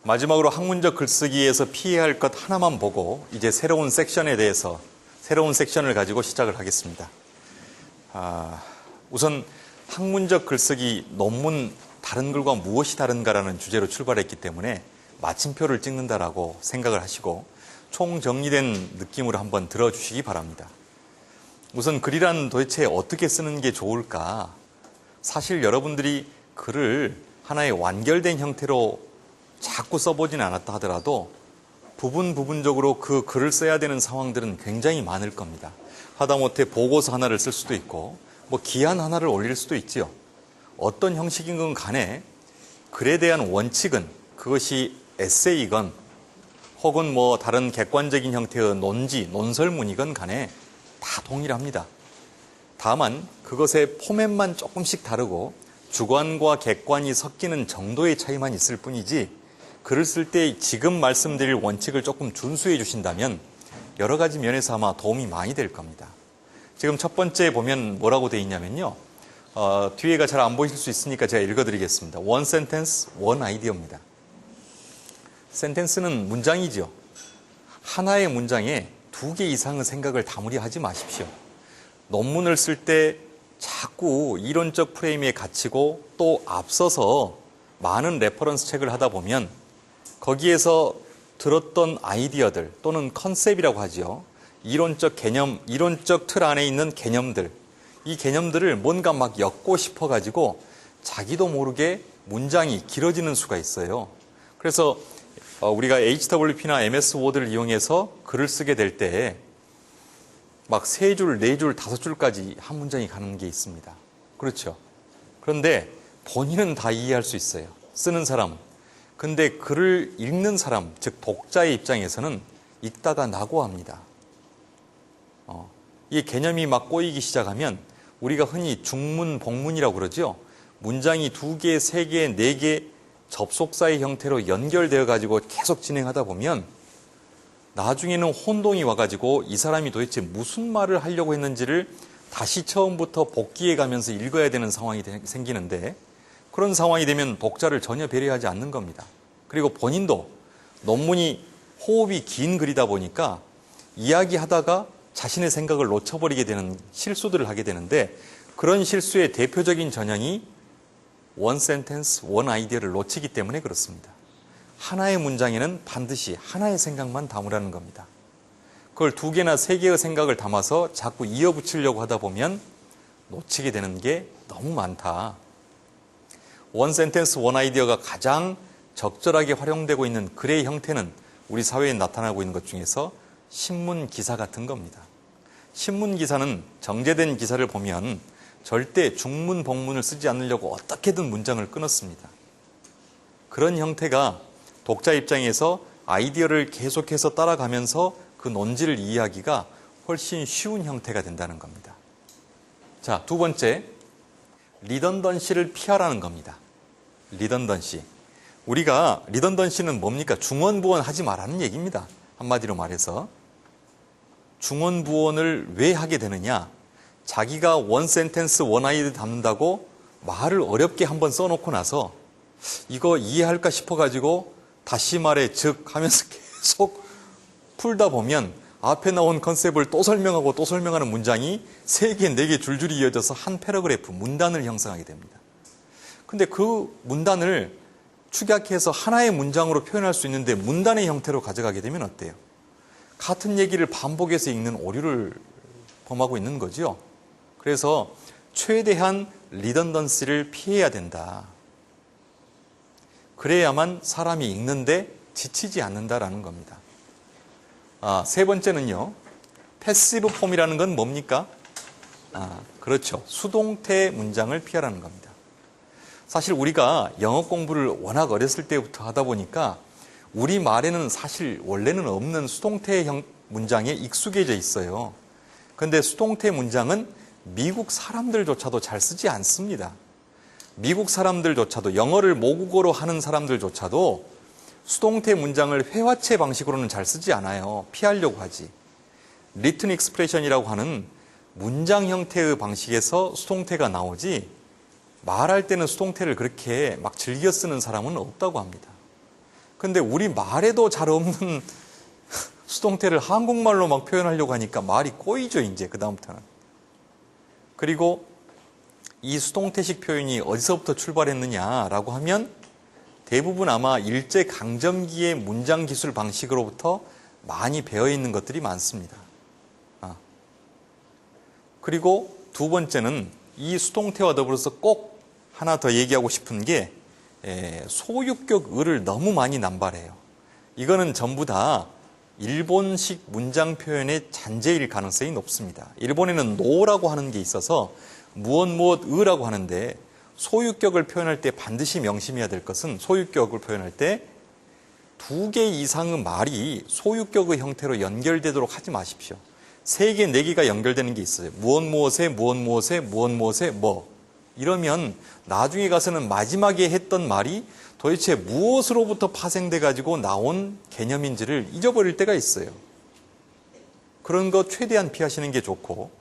마지막으로 학문적 글쓰기에서 피해야 할 것 하나만 보고 이제 새로운 섹션을 가지고 시작을 하겠습니다. 우선 학문적 글쓰기 논문 다른 글과 무엇이 다른가라는 주제로 출발했기 때문에 마침표를 찍는다라고 생각을 하시고 총정리된 느낌으로 한번 들어주시기 바랍니다. 우선 글이란 도대체 어떻게 쓰는 게 좋을까? 사실 여러분들이 글을 하나의 완결된 형태로 자꾸 써보지는 않았다 하더라도 부분적으로 그 글을 써야 되는 상황들은 굉장히 많을 겁니다. 하다못해 보고서 하나를 쓸 수도 있고 기한 하나를 올릴 수도 있지요. 어떤 형식이건 간에 글에 대한 원칙은 그것이 에세이건 혹은 다른 객관적인 형태의 논지, 논설문이건 간에 다 동일합니다. 다만 그것의 포맷만 조금씩 다르고 주관과 객관이 섞이는 정도의 차이만 있을 뿐이지 글을 쓸 때 지금 말씀드릴 원칙을 조금 준수해 주신다면 여러 가지 면에서 아마 도움이 많이 될 겁니다. 지금 첫 번째 보면 뭐라고 되어 있냐면요. 뒤에가 잘 안 보이실 수 있으니까 제가 읽어드리겠습니다. One sentence, one idea입니다. 센텐스는 문장이죠. 하나의 문장에 2개 이상의 생각을 다무리 하지 마십시오. 논문을 쓸 때 자꾸 이론적 프레임에 갇히고 또 앞서서 많은 레퍼런스 책을 하다 보면 거기에서 들었던 아이디어들 또는 컨셉이라고 하죠. 이론적 개념, 이론적 틀 안에 있는 개념들, 이 개념들을 뭔가 막 엮고 싶어가지고 자기도 모르게 문장이 길어지는 수가 있어요. 그래서 우리가 HWP나 MS 워드를 이용해서 글을 쓰게 될 때 막 3줄, 4줄, 5줄까지 한 문장이 가는 게 있습니다. 그렇죠. 그런데 본인은 다 이해할 수 있어요. 쓰는 사람. 근데 글을 읽는 사람, 즉 독자의 입장에서는 읽다가 낙오합니다. 이 개념이 막 꼬이기 시작하면 우리가 흔히 중문, 복문이라고 그러죠. 문장이 2개, 3개, 4개 접속사의 형태로 연결되어 가지고 계속 진행하다 보면 나중에는 혼동이 와가지고 이 사람이 도대체 무슨 말을 하려고 했는지를 다시 처음부터 복기해 가면서 읽어야 되는 상황이 생기는데 그런 상황이 되면 독자를 전혀 배려하지 않는 겁니다. 그리고 본인도 논문이 호흡이 긴 글이다 보니까 이야기하다가 자신의 생각을 놓쳐버리게 되는 실수들을 하게 되는데 그런 실수의 대표적인 전형이 one sentence, one idea를 놓치기 때문에 그렇습니다. 하나의 문장에는 반드시 하나의 생각만 담으라는 겁니다. 그걸 2개나 3개의 생각을 담아서 자꾸 이어붙이려고 하다 보면 놓치게 되는 게 너무 많다. one sentence, one idea가 가장 적절하게 활용되고 있는 글의 형태는 우리 사회에 나타나고 있는 것 중에서 신문 기사 같은 겁니다. 신문 기사는 정제된 기사를 보면 절대 중문, 복문을 쓰지 않으려고 어떻게든 문장을 끊었습니다. 그런 형태가 독자 입장에서 아이디어를 계속해서 따라가면서 그 논지를 이해하기가 훨씬 쉬운 형태가 된다는 겁니다. 자, 2번째, 리던던시를 피하라는 겁니다. 리던던시. 우리가 리던던시는 뭡니까? 중원부원 하지 말라는 얘기입니다. 한마디로 말해서. 중원부원을 왜 하게 되느냐? 자기가 one sentence, one idea 담는다고 말을 어렵게 한번 써놓고 나서 이거 이해할까 싶어가지고 다시 말해 즉 하면서 계속 풀다 보면 앞에 나온 컨셉을 또 설명하고 또 설명하는 문장이 3개, 4개 줄줄이 이어져서 한 패러그래프, 문단을 형성하게 됩니다. 근데 그 문단을 축약해서 하나의 문장으로 표현할 수 있는데 문단의 형태로 가져가게 되면 어때요? 같은 얘기를 반복해서 읽는 오류를 범하고 있는 거죠. 그래서 최대한 리던던시를 피해야 된다. 그래야만 사람이 읽는데 지치지 않는다라는 겁니다. 3번째는요. 패시브 폼이라는 건 뭡니까? 그렇죠. 수동태 문장을 피하라는 겁니다. 사실 우리가 영어 공부를 워낙 어렸을 때부터 하다 보니까 우리 말에는 사실 원래는 없는 수동태 문장에 익숙해져 있어요. 그런데 수동태 문장은 미국 사람들조차도 잘 쓰지 않습니다. 미국 사람들조차도 영어를 모국어로 하는 사람들조차도 수동태 문장을 회화체 방식으로는 잘 쓰지 않아요. 피하려고 하지. 리튼 익스프레션이라고 하는 문장 형태의 방식에서 수동태가 나오지 말할 때는 수동태를 그렇게 막 즐겨 쓰는 사람은 없다고 합니다. 근데 우리 말에도 잘 없는 수동태를 한국말로 막 표현하려고 하니까 말이 꼬이죠, 이제 그다음부터는. 그리고 이 수동태식 표현이 어디서부터 출발했느냐라고 하면 대부분 아마 일제강점기의 문장 기술 방식으로부터 많이 배어 있는 것들이 많습니다. 그리고 두 번째는 이 수동태와 더불어서 꼭 하나 더 얘기하고 싶은 게 소유격 을을 너무 많이 남발해요. 이거는 전부 다 일본식 문장 표현의 잔재일 가능성이 높습니다. 일본에는 노라고 하는 게 있어서 무엇 을이라고 하는데 소유격을 표현할 때 반드시 명심해야 될 것은 소유격을 표현할 때 2개 이상의 말이 소유격의 형태로 연결되도록 하지 마십시오. 3개, 4개가 연결되는 게 있어요. 무엇에 뭐. 이러면 나중에 가서는 마지막에 했던 말이 도대체 무엇으로부터 파생돼 가지고 나온 개념인지를 잊어버릴 때가 있어요. 그런 거 최대한 피하시는 게 좋고,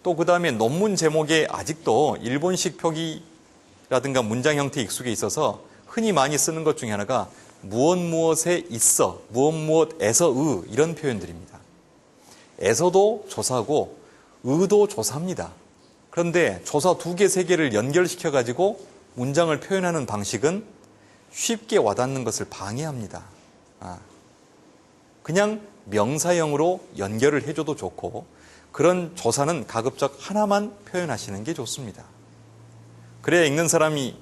또 그 다음에 논문 제목에 아직도 일본식 표기라든가 문장 형태 익숙해 있어서 흔히 많이 쓰는 것 중에 하나가 무엇에 있어, 무엇에서 이런 표현들입니다. 에서도 조사고 의도 조사입니다. 그런데 조사 2개, 3개를 연결시켜 가지고 문장을 표현하는 방식은 쉽게 와닿는 것을 방해합니다. 그냥 명사형으로 연결을 해줘도 좋고, 그런 조사는 가급적 하나만 표현하시는 게 좋습니다. 그래야 읽는 사람이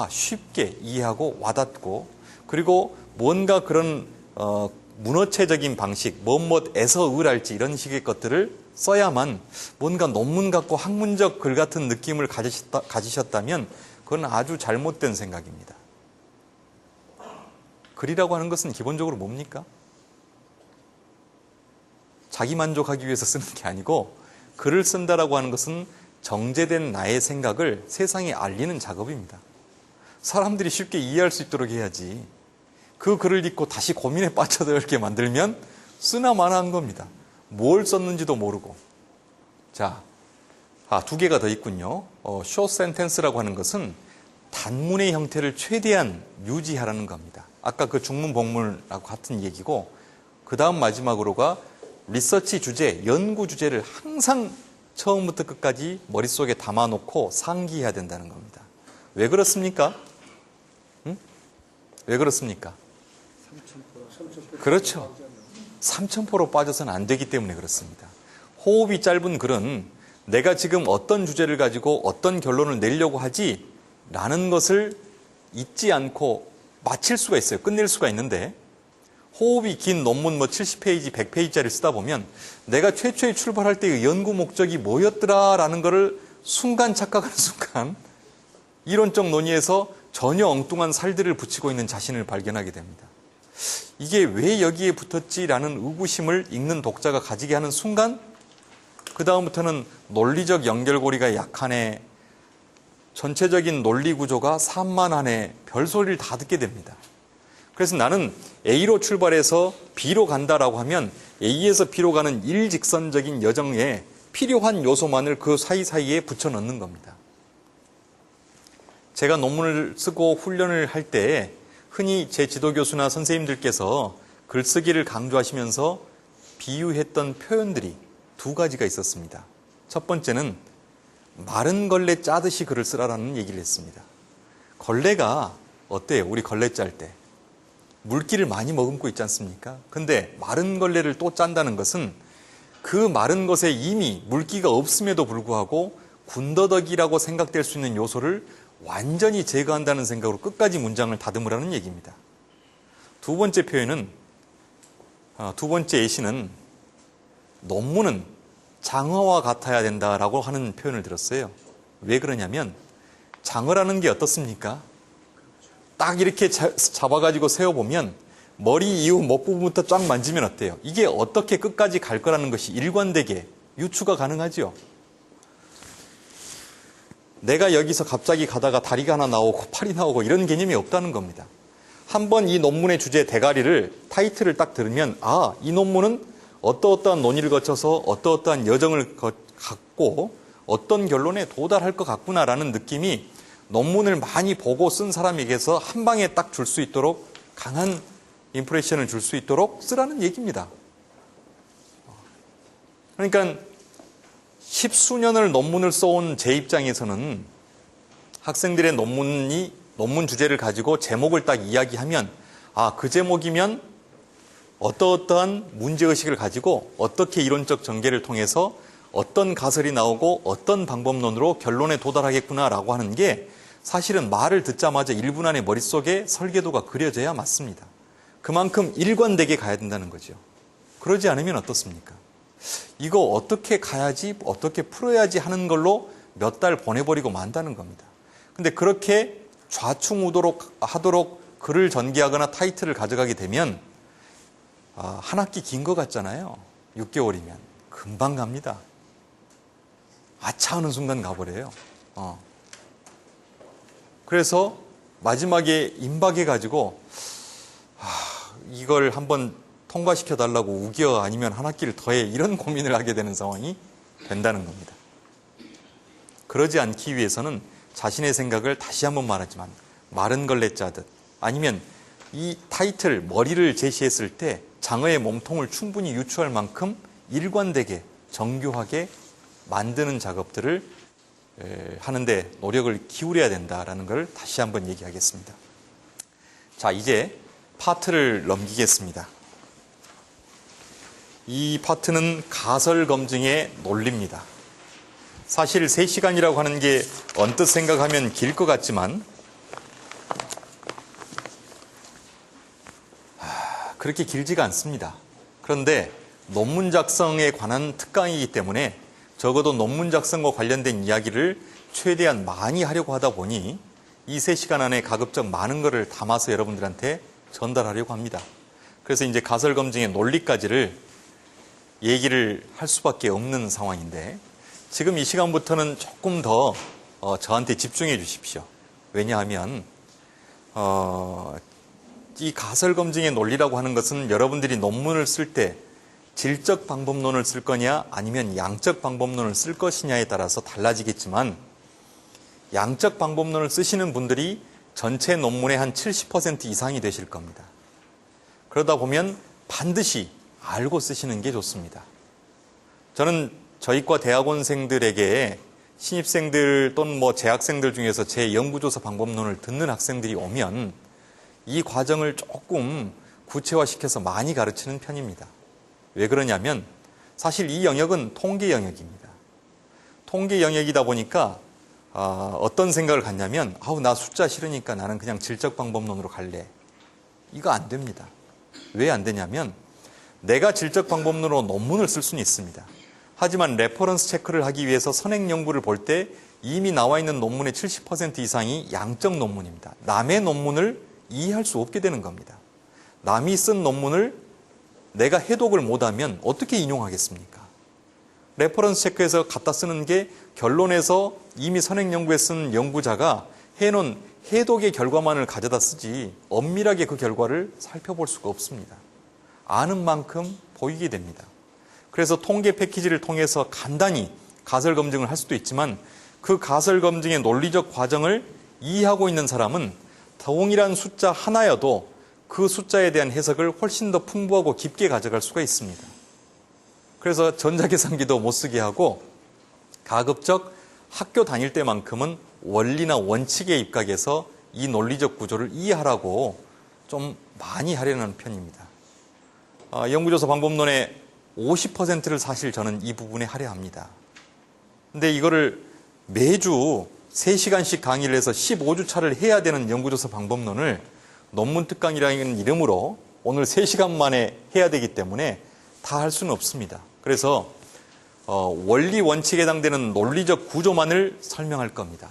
쉽게 이해하고 와닿고, 그리고 뭔가 그런 문어체적인 방식, 뭐에서 을할지 이런 식의 것들을 써야만 뭔가 논문 같고 학문적 글 같은 느낌을 가지셨다면 그건 아주 잘못된 생각입니다. 글이라고 하는 것은 기본적으로 뭡니까? 자기 만족하기 위해서 쓰는 게 아니고, 글을 쓴다라고 하는 것은 정제된 나의 생각을 세상에 알리는 작업입니다. 사람들이 쉽게 이해할 수 있도록 해야지, 그 글을 읽고 다시 고민에 빠져들게 만들면 쓰나 마나한 겁니다. 뭘 썼는지도 모르고. 자, 2개가 더 있군요. short sentence라고 하는 것은 단문의 형태를 최대한 유지하라는 겁니다. 아까 그 중문 복문하고 같은 얘기고, 그 다음 마지막으로가 리서치 주제, 연구 주제를 항상 처음부터 끝까지 머릿속에 담아놓고 상기해야 된다는 겁니다. 왜 그렇습니까? 왜 그렇습니까? 3000%. 그렇죠. 3000% 빠져서는 안 되기 때문에 그렇습니다. 호흡이 짧은 글은 내가 지금 어떤 주제를 가지고 어떤 결론을 내려고 하지 라는 것을 잊지 않고 마칠 수가 있어요. 끝낼 수가 있는데, 호흡이 긴 논문 70페이지, 100페이지짜리 쓰다 보면 내가 최초에 출발할 때의 연구 목적이 뭐였더라라는 것을 순간 착각하는 순간 이론적 논의에서 전혀 엉뚱한 살들을 붙이고 있는 자신을 발견하게 됩니다. 이게 왜 여기에 붙었지라는 의구심을 읽는 독자가 가지게 하는 순간, 그 다음부터는 논리적 연결고리가 약하네, 전체적인 논리 구조가 산만하네, 별소리를 다 듣게 됩니다. 그래서 나는 A로 출발해서 B로 간다라고 하면 A에서 B로 가는 일직선적인 여정에 필요한 요소만을 그 사이사이에 붙여 넣는 겁니다. 제가 논문을 쓰고 훈련을 할 때 흔히 제 지도교수나 선생님들께서 글쓰기를 강조하시면서 비유했던 표현들이 2가지가 있었습니다. 첫 번째는 마른 걸레 짜듯이 글을 쓰라라는 얘기를 했습니다. 걸레가 어때요? 우리 걸레 짤 때 물기를 많이 머금고 있지 않습니까? 근데 마른 걸레를 또 짠다는 것은 그 마른 것에 이미 물기가 없음에도 불구하고 군더더기라고 생각될 수 있는 요소를 완전히 제거한다는 생각으로 끝까지 문장을 다듬으라는 얘기입니다. 두 번째 표현은, 두 번째 예시는 논문은 장어와 같아야 된다라고 하는 표현을 들었어요. 왜 그러냐면 장어라는 게 어떻습니까? 딱 이렇게 잡아가지고 세워보면 머리 이후 목 부분부터 쫙 만지면 어때요? 이게 어떻게 끝까지 갈 거라는 것이 일관되게 유추가 가능하죠. 내가 여기서 갑자기 가다가 다리가 하나 나오고 팔이 나오고 이런 개념이 없다는 겁니다. 한번 이 논문의 주제 대가리를, 타이틀을 딱 들으면 이 논문은 어떠어떠한 논의를 거쳐서 어떠어떠한 여정을 갖고 어떤 결론에 도달할 것 같구나라는 느낌이 논문을 많이 보고 쓴 사람에게서 한 방에 딱 줄 수 있도록 강한 임프레션을 줄 수 있도록 쓰라는 얘기입니다. 그러니까 십수년을 논문을 써온 제 입장에서는 학생들의 논문 주제를 가지고 제목을 딱 이야기하면 그 제목이면 어떠한 문제의식을 가지고 어떻게 이론적 전개를 통해서 어떤 가설이 나오고 어떤 방법론으로 결론에 도달하겠구나라고 하는 게 사실은 말을 듣자마자 1분 안에 머릿속에 설계도가 그려져야 맞습니다. 그만큼 일관되게 가야 된다는 거죠. 그러지 않으면 어떻습니까? 이거 어떻게 가야지, 어떻게 풀어야지 하는 걸로 몇 달 보내버리고 만다는 겁니다. 근데 그렇게 좌충우도록 글을 전개하거나 타이틀을 가져가게 되면 한 학기 긴 것 같잖아요. 6개월이면. 금방 갑니다. 아차 하는 순간 가버려요. 그래서 마지막에 임박해가지고 이걸 한번 통과시켜달라고 우겨 아니면 한 학기를 더해 이런 고민을 하게 되는 상황이 된다는 겁니다. 그러지 않기 위해서는 자신의 생각을 다시 한번 말하지만 마른 걸레 짜듯 아니면 이 타이틀 머리를 제시했을 때 장어의 몸통을 충분히 유추할 만큼 일관되게 정교하게 만드는 작업들을 하는데 노력을 기울여야 된다라는 걸 다시 한번 얘기하겠습니다. 자, 이제 파트를 넘기겠습니다. 이 파트는 가설 검증의 논리입니다. 사실 3시간이라고 하는 게 언뜻 생각하면 길 것 같지만 그렇게 길지가 않습니다. 그런데 논문 작성에 관한 특강이기 때문에 적어도 논문 작성과 관련된 이야기를 최대한 많이 하려고 하다 보니 이 3시간 안에 가급적 많은 것을 담아서 여러분들한테 전달하려고 합니다. 그래서 이제 가설 검증의 논리까지를 얘기를 할 수밖에 없는 상황인데 지금 이 시간부터는 조금 더 저한테 집중해 주십시오. 왜냐하면 이 가설 검증의 논리라고 하는 것은 여러분들이 논문을 쓸 때 질적 방법론을 쓸 거냐 아니면 양적 방법론을 쓸 것이냐에 따라서 달라지겠지만 양적 방법론을 쓰시는 분들이 전체 논문의 한 70% 이상이 되실 겁니다. 그러다 보면 반드시 알고 쓰시는 게 좋습니다. 저는 저희과 대학원생들에게 신입생들 또는 재학생들 중에서 제 연구조사 방법론을 듣는 학생들이 오면 이 과정을 조금 구체화시켜서 많이 가르치는 편입니다. 왜 그러냐면 사실 이 영역은 통계 영역입니다. 통계 영역이다 보니까 어떤 생각을 갖냐면 나 숫자 싫으니까 나는 그냥 질적 방법론으로 갈래. 이거 안 됩니다. 왜 안 되냐면 내가 질적 방법론으로 논문을 쓸 수는 있습니다. 하지만 레퍼런스 체크를 하기 위해서 선행 연구를 볼 때 이미 나와 있는 논문의 70% 이상이 양적 논문입니다. 남의 논문을 이해할 수 없게 되는 겁니다. 남이 쓴 논문을 내가 해독을 못하면 어떻게 인용하겠습니까? 레퍼런스 체크에서 갖다 쓰는 게 결론에서 이미 선행 연구에 쓴 연구자가 해놓은 해독의 결과만을 가져다 쓰지 엄밀하게 그 결과를 살펴볼 수가 없습니다. 아는 만큼 보이게 됩니다. 그래서 통계 패키지를 통해서 간단히 가설 검증을 할 수도 있지만 그 가설 검증의 논리적 과정을 이해하고 있는 사람은 동일한 숫자 하나여도 그 숫자에 대한 해석을 훨씬 더 풍부하고 깊게 가져갈 수가 있습니다. 그래서 전자계산기도 못 쓰게 하고 가급적 학교 다닐 때만큼은 원리나 원칙에 입각해서 이 논리적 구조를 이해하라고 좀 많이 하려는 편입니다. 연구조사 방법론의 50%를 사실 저는 이 부분에 할애합니다. 근데 이거를 매주 3시간씩 강의를 해서 15주 차를 해야 되는 연구조사 방법론을 논문 특강이라는 이름으로 오늘 3시간 만에 해야 되기 때문에 다 할 수는 없습니다. 그래서 원리 원칙에 해당되는 논리적 구조만을 설명할 겁니다.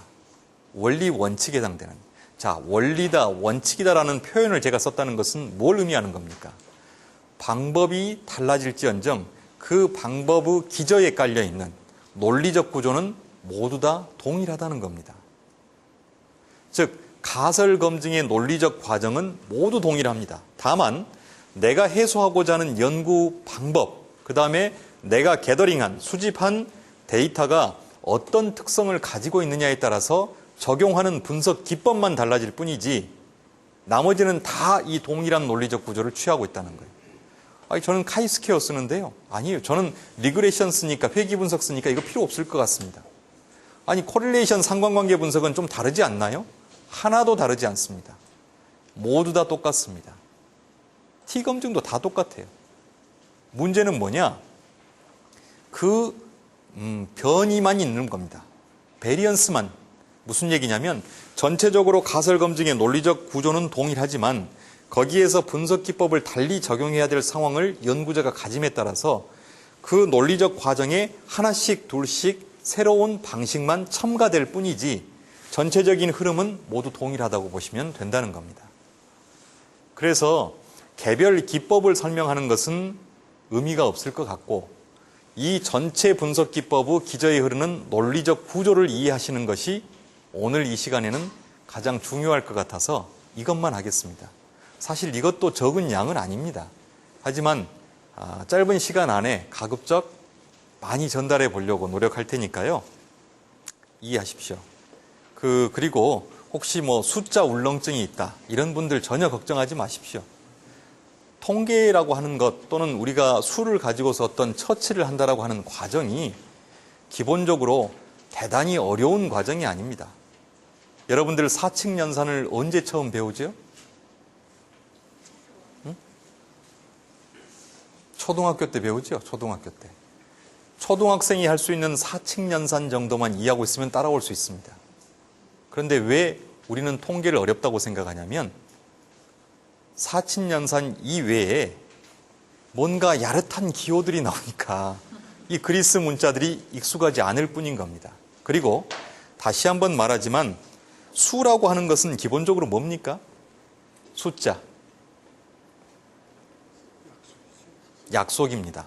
원리 원칙에 해당되는. 자, 원리다, 원칙이다라는 표현을 제가 썼다는 것은 뭘 의미하는 겁니까? 방법이 달라질지언정 그 방법의 기저에 깔려있는 논리적 구조는 모두 다 동일하다는 겁니다. 즉, 가설 검증의 논리적 과정은 모두 동일합니다. 다만 내가 해소하고자 하는 연구 방법, 그 다음에 내가 게더링한, 수집한 데이터가 어떤 특성을 가지고 있느냐에 따라서 적용하는 분석 기법만 달라질 뿐이지 나머지는 다 이 동일한 논리적 구조를 취하고 있다는 거예요. 아니, 저는 카이스퀘어 쓰는데요. 아니에요. 저는 리그레션 쓰니까, 회귀 분석 쓰니까 이거 필요 없을 것 같습니다. 아니, 코릴레이션 상관관계 분석은 좀 다르지 않나요? 하나도 다르지 않습니다. 모두 다 똑같습니다. T검증도 다 똑같아요. 문제는 뭐냐? 그 변이만 있는 겁니다. 베리언스만. 무슨 얘기냐면 전체적으로 가설 검증의 논리적 구조는 동일하지만 거기에서 분석 기법을 달리 적용해야 될 상황을 연구자가 가짐에 따라서 그 논리적 과정에 하나씩 둘씩 새로운 방식만 첨가될 뿐이지 전체적인 흐름은 모두 동일하다고 보시면 된다는 겁니다. 그래서 개별 기법을 설명하는 것은 의미가 없을 것 같고 이 전체 분석 기법의 기저에 흐르는 논리적 구조를 이해하시는 것이 오늘 이 시간에는 가장 중요할 것 같아서 이것만 하겠습니다. 사실 이것도 적은 양은 아닙니다. 하지만 짧은 시간 안에 가급적 많이 전달해 보려고 노력할 테니까요. 이해하십시오. 그리고 혹시 뭐 숫자 울렁증이 있다 이런 분들 전혀 걱정하지 마십시오. 통계라고 하는 것 또는 우리가 수를 가지고서 어떤 처치를 한다라고 하는 과정이 기본적으로 대단히 어려운 과정이 아닙니다. 여러분들 사칙 연산을 언제 처음 배우죠? 응? 초등학교 때 배우죠? 초등학교 때. 초등학생이 할 수 있는 사칙 연산 정도만 이해하고 있으면 따라올 수 있습니다. 그런데 왜 우리는 통계를 어렵다고 생각하냐면 사칙 연산 이외에 뭔가 야릇한 기호들이 나오니까 이 그리스 문자들이 익숙하지 않을 뿐인 겁니다. 그리고 다시 한번 말하지만 수라고 하는 것은 기본적으로 뭡니까? 숫자. 약속입니다.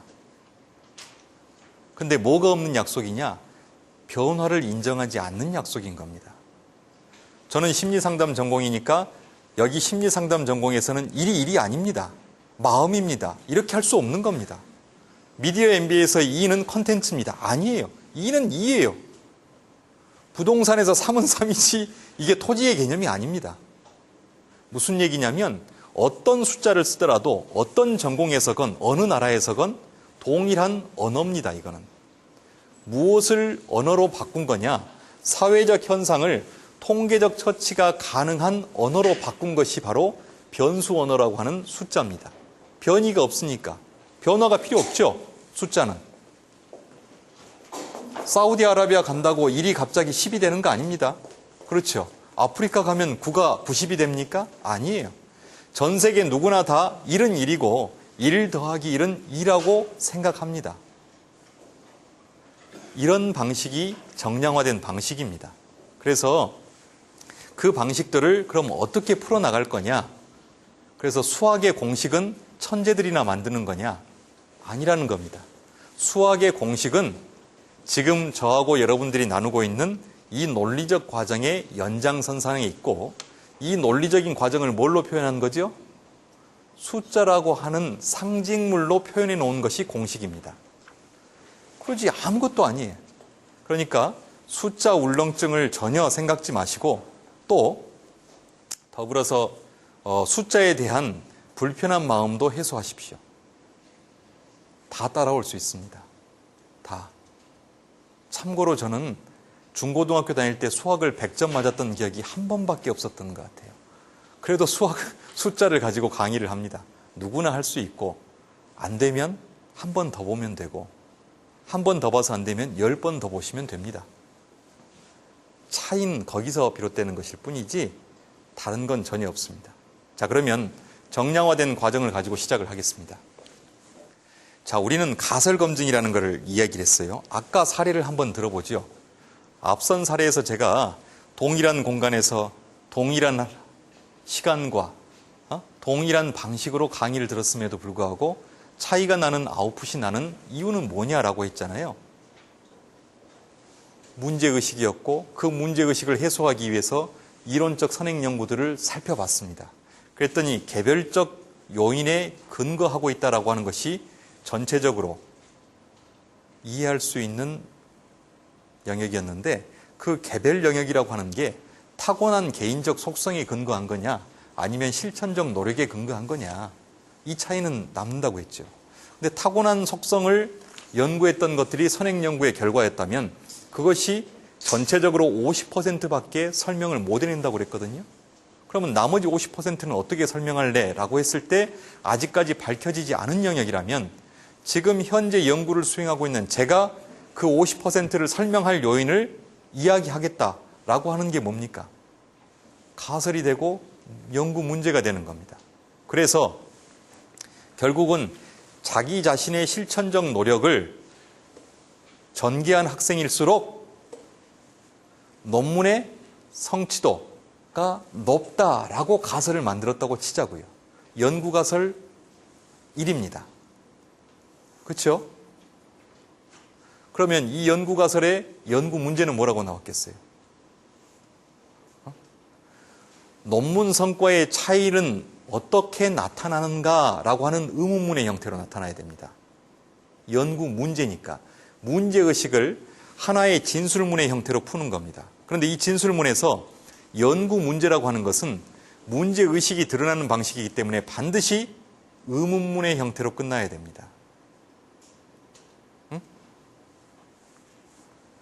근데 뭐가 없는 약속이냐? 변화를 인정하지 않는 약속인 겁니다. 저는 심리상담 전공이니까 여기 심리상담 전공에서는 일이 아닙니다. 마음입니다. 이렇게 할 수 없는 겁니다. 미디어 MBA에서 이는 컨텐츠입니다. 아니에요. 이는 이예요. 부동산에서 3은 3이지 이게 토지의 개념이 아닙니다. 무슨 얘기냐면 어떤 숫자를 쓰더라도 어떤 전공에서건 어느 나라에서건 동일한 언어입니다. 이거는. 무엇을 언어로 바꾼 거냐? 사회적 현상을 통계적 처치가 가능한 언어로 바꾼 것이 바로 변수 언어라고 하는 숫자입니다. 변이가 없으니까. 변화가 필요 없죠. 숫자는. 사우디아라비아 간다고 1이 갑자기 10이 되는 거 아닙니다. 그렇죠. 아프리카 가면 9가 90이 됩니까? 아니에요. 전 세계 누구나 다 1은 1이고 1 더하기 1은 2라고 생각합니다. 이런 방식이 정량화된 방식입니다. 그래서 그 방식들을 그럼 어떻게 풀어나갈 거냐? 그래서 수학의 공식은 천재들이나 만드는 거냐? 아니라는 겁니다. 수학의 공식은 지금 저하고 여러분들이 나누고 있는 이 논리적 과정의 연장선상에 있고 이 논리적인 과정을 뭘로 표현한 거죠? 숫자라고 하는 상징물로 표현해 놓은 것이 공식입니다. 그러지 아무것도 아니에요. 그러니까 숫자 울렁증을 전혀 생각지 마시고 또 더불어서 숫자에 대한 불편한 마음도 해소하십시오. 다 따라올 수 있습니다. 다. 참고로 저는 중고등학교 다닐 때 수학을 100점 맞았던 기억이 한 번밖에 없었던 것 같아요. 그래도 숫자를 가지고 강의를 합니다. 누구나 할 수 있고 안 되면 한 번 더 보면 되고 한 번 더 봐서 안 되면 10번 더 보시면 됩니다. 차이는 거기서 비롯되는 것일 뿐이지 다른 건 전혀 없습니다. 자, 그러면 정량화된 과정을 가지고 시작을 하겠습니다. 자, 우리는 가설 검증이라는 것을 이야기를 했어요. 아까 사례를 한번 들어보죠. 앞선 사례에서 제가 동일한 공간에서 동일한 시간과 동일한 방식으로 강의를 들었음에도 불구하고 차이가 나는 아웃풋이 나는 이유는 뭐냐라고 했잖아요. 문제의식이었고 그 문제의식을 해소하기 위해서 이론적 선행 연구들을 살펴봤습니다. 그랬더니 개별적 요인에 근거하고 있다라고 하는 것이 전체적으로 이해할 수 있는 영역이었는데 그 개별 영역이라고 하는 게 타고난 개인적 속성에 근거한 거냐 아니면 실천적 노력에 근거한 거냐. 이 차이는 남는다고 했죠. 근데 타고난 속성을 연구했던 것들이 선행 연구의 결과였다면 그것이 전체적으로 50%밖에 설명을 못 해낸다고 그랬거든요. 그러면 나머지 50%는 어떻게 설명할래? 라고 했을 때 아직까지 밝혀지지 않은 영역이라면 지금 현재 연구를 수행하고 있는 제가 그 50%를 설명할 요인을 이야기하겠다라고 하는 게 뭡니까? 가설이 되고 연구 문제가 되는 겁니다. 그래서 결국은 자기 자신의 실천적 노력을 전개한 학생일수록 논문의 성취도가 높다라고 가설을 만들었다고 치자고요. 연구 가설 1입니다. 그렇죠? 그러면 이 연구 가설의 연구 문제는 뭐라고 나왔겠어요? 논문 성과의 차이는 어떻게 나타나는가라고 하는 의문문의 형태로 나타나야 됩니다. 연구 문제니까 문제의식을 하나의 진술문의 형태로 푸는 겁니다. 그런데 이 진술문에서 연구 문제라고 하는 것은 문제의식이 드러나는 방식이기 때문에 반드시 의문문의 형태로 끝나야 됩니다. 응?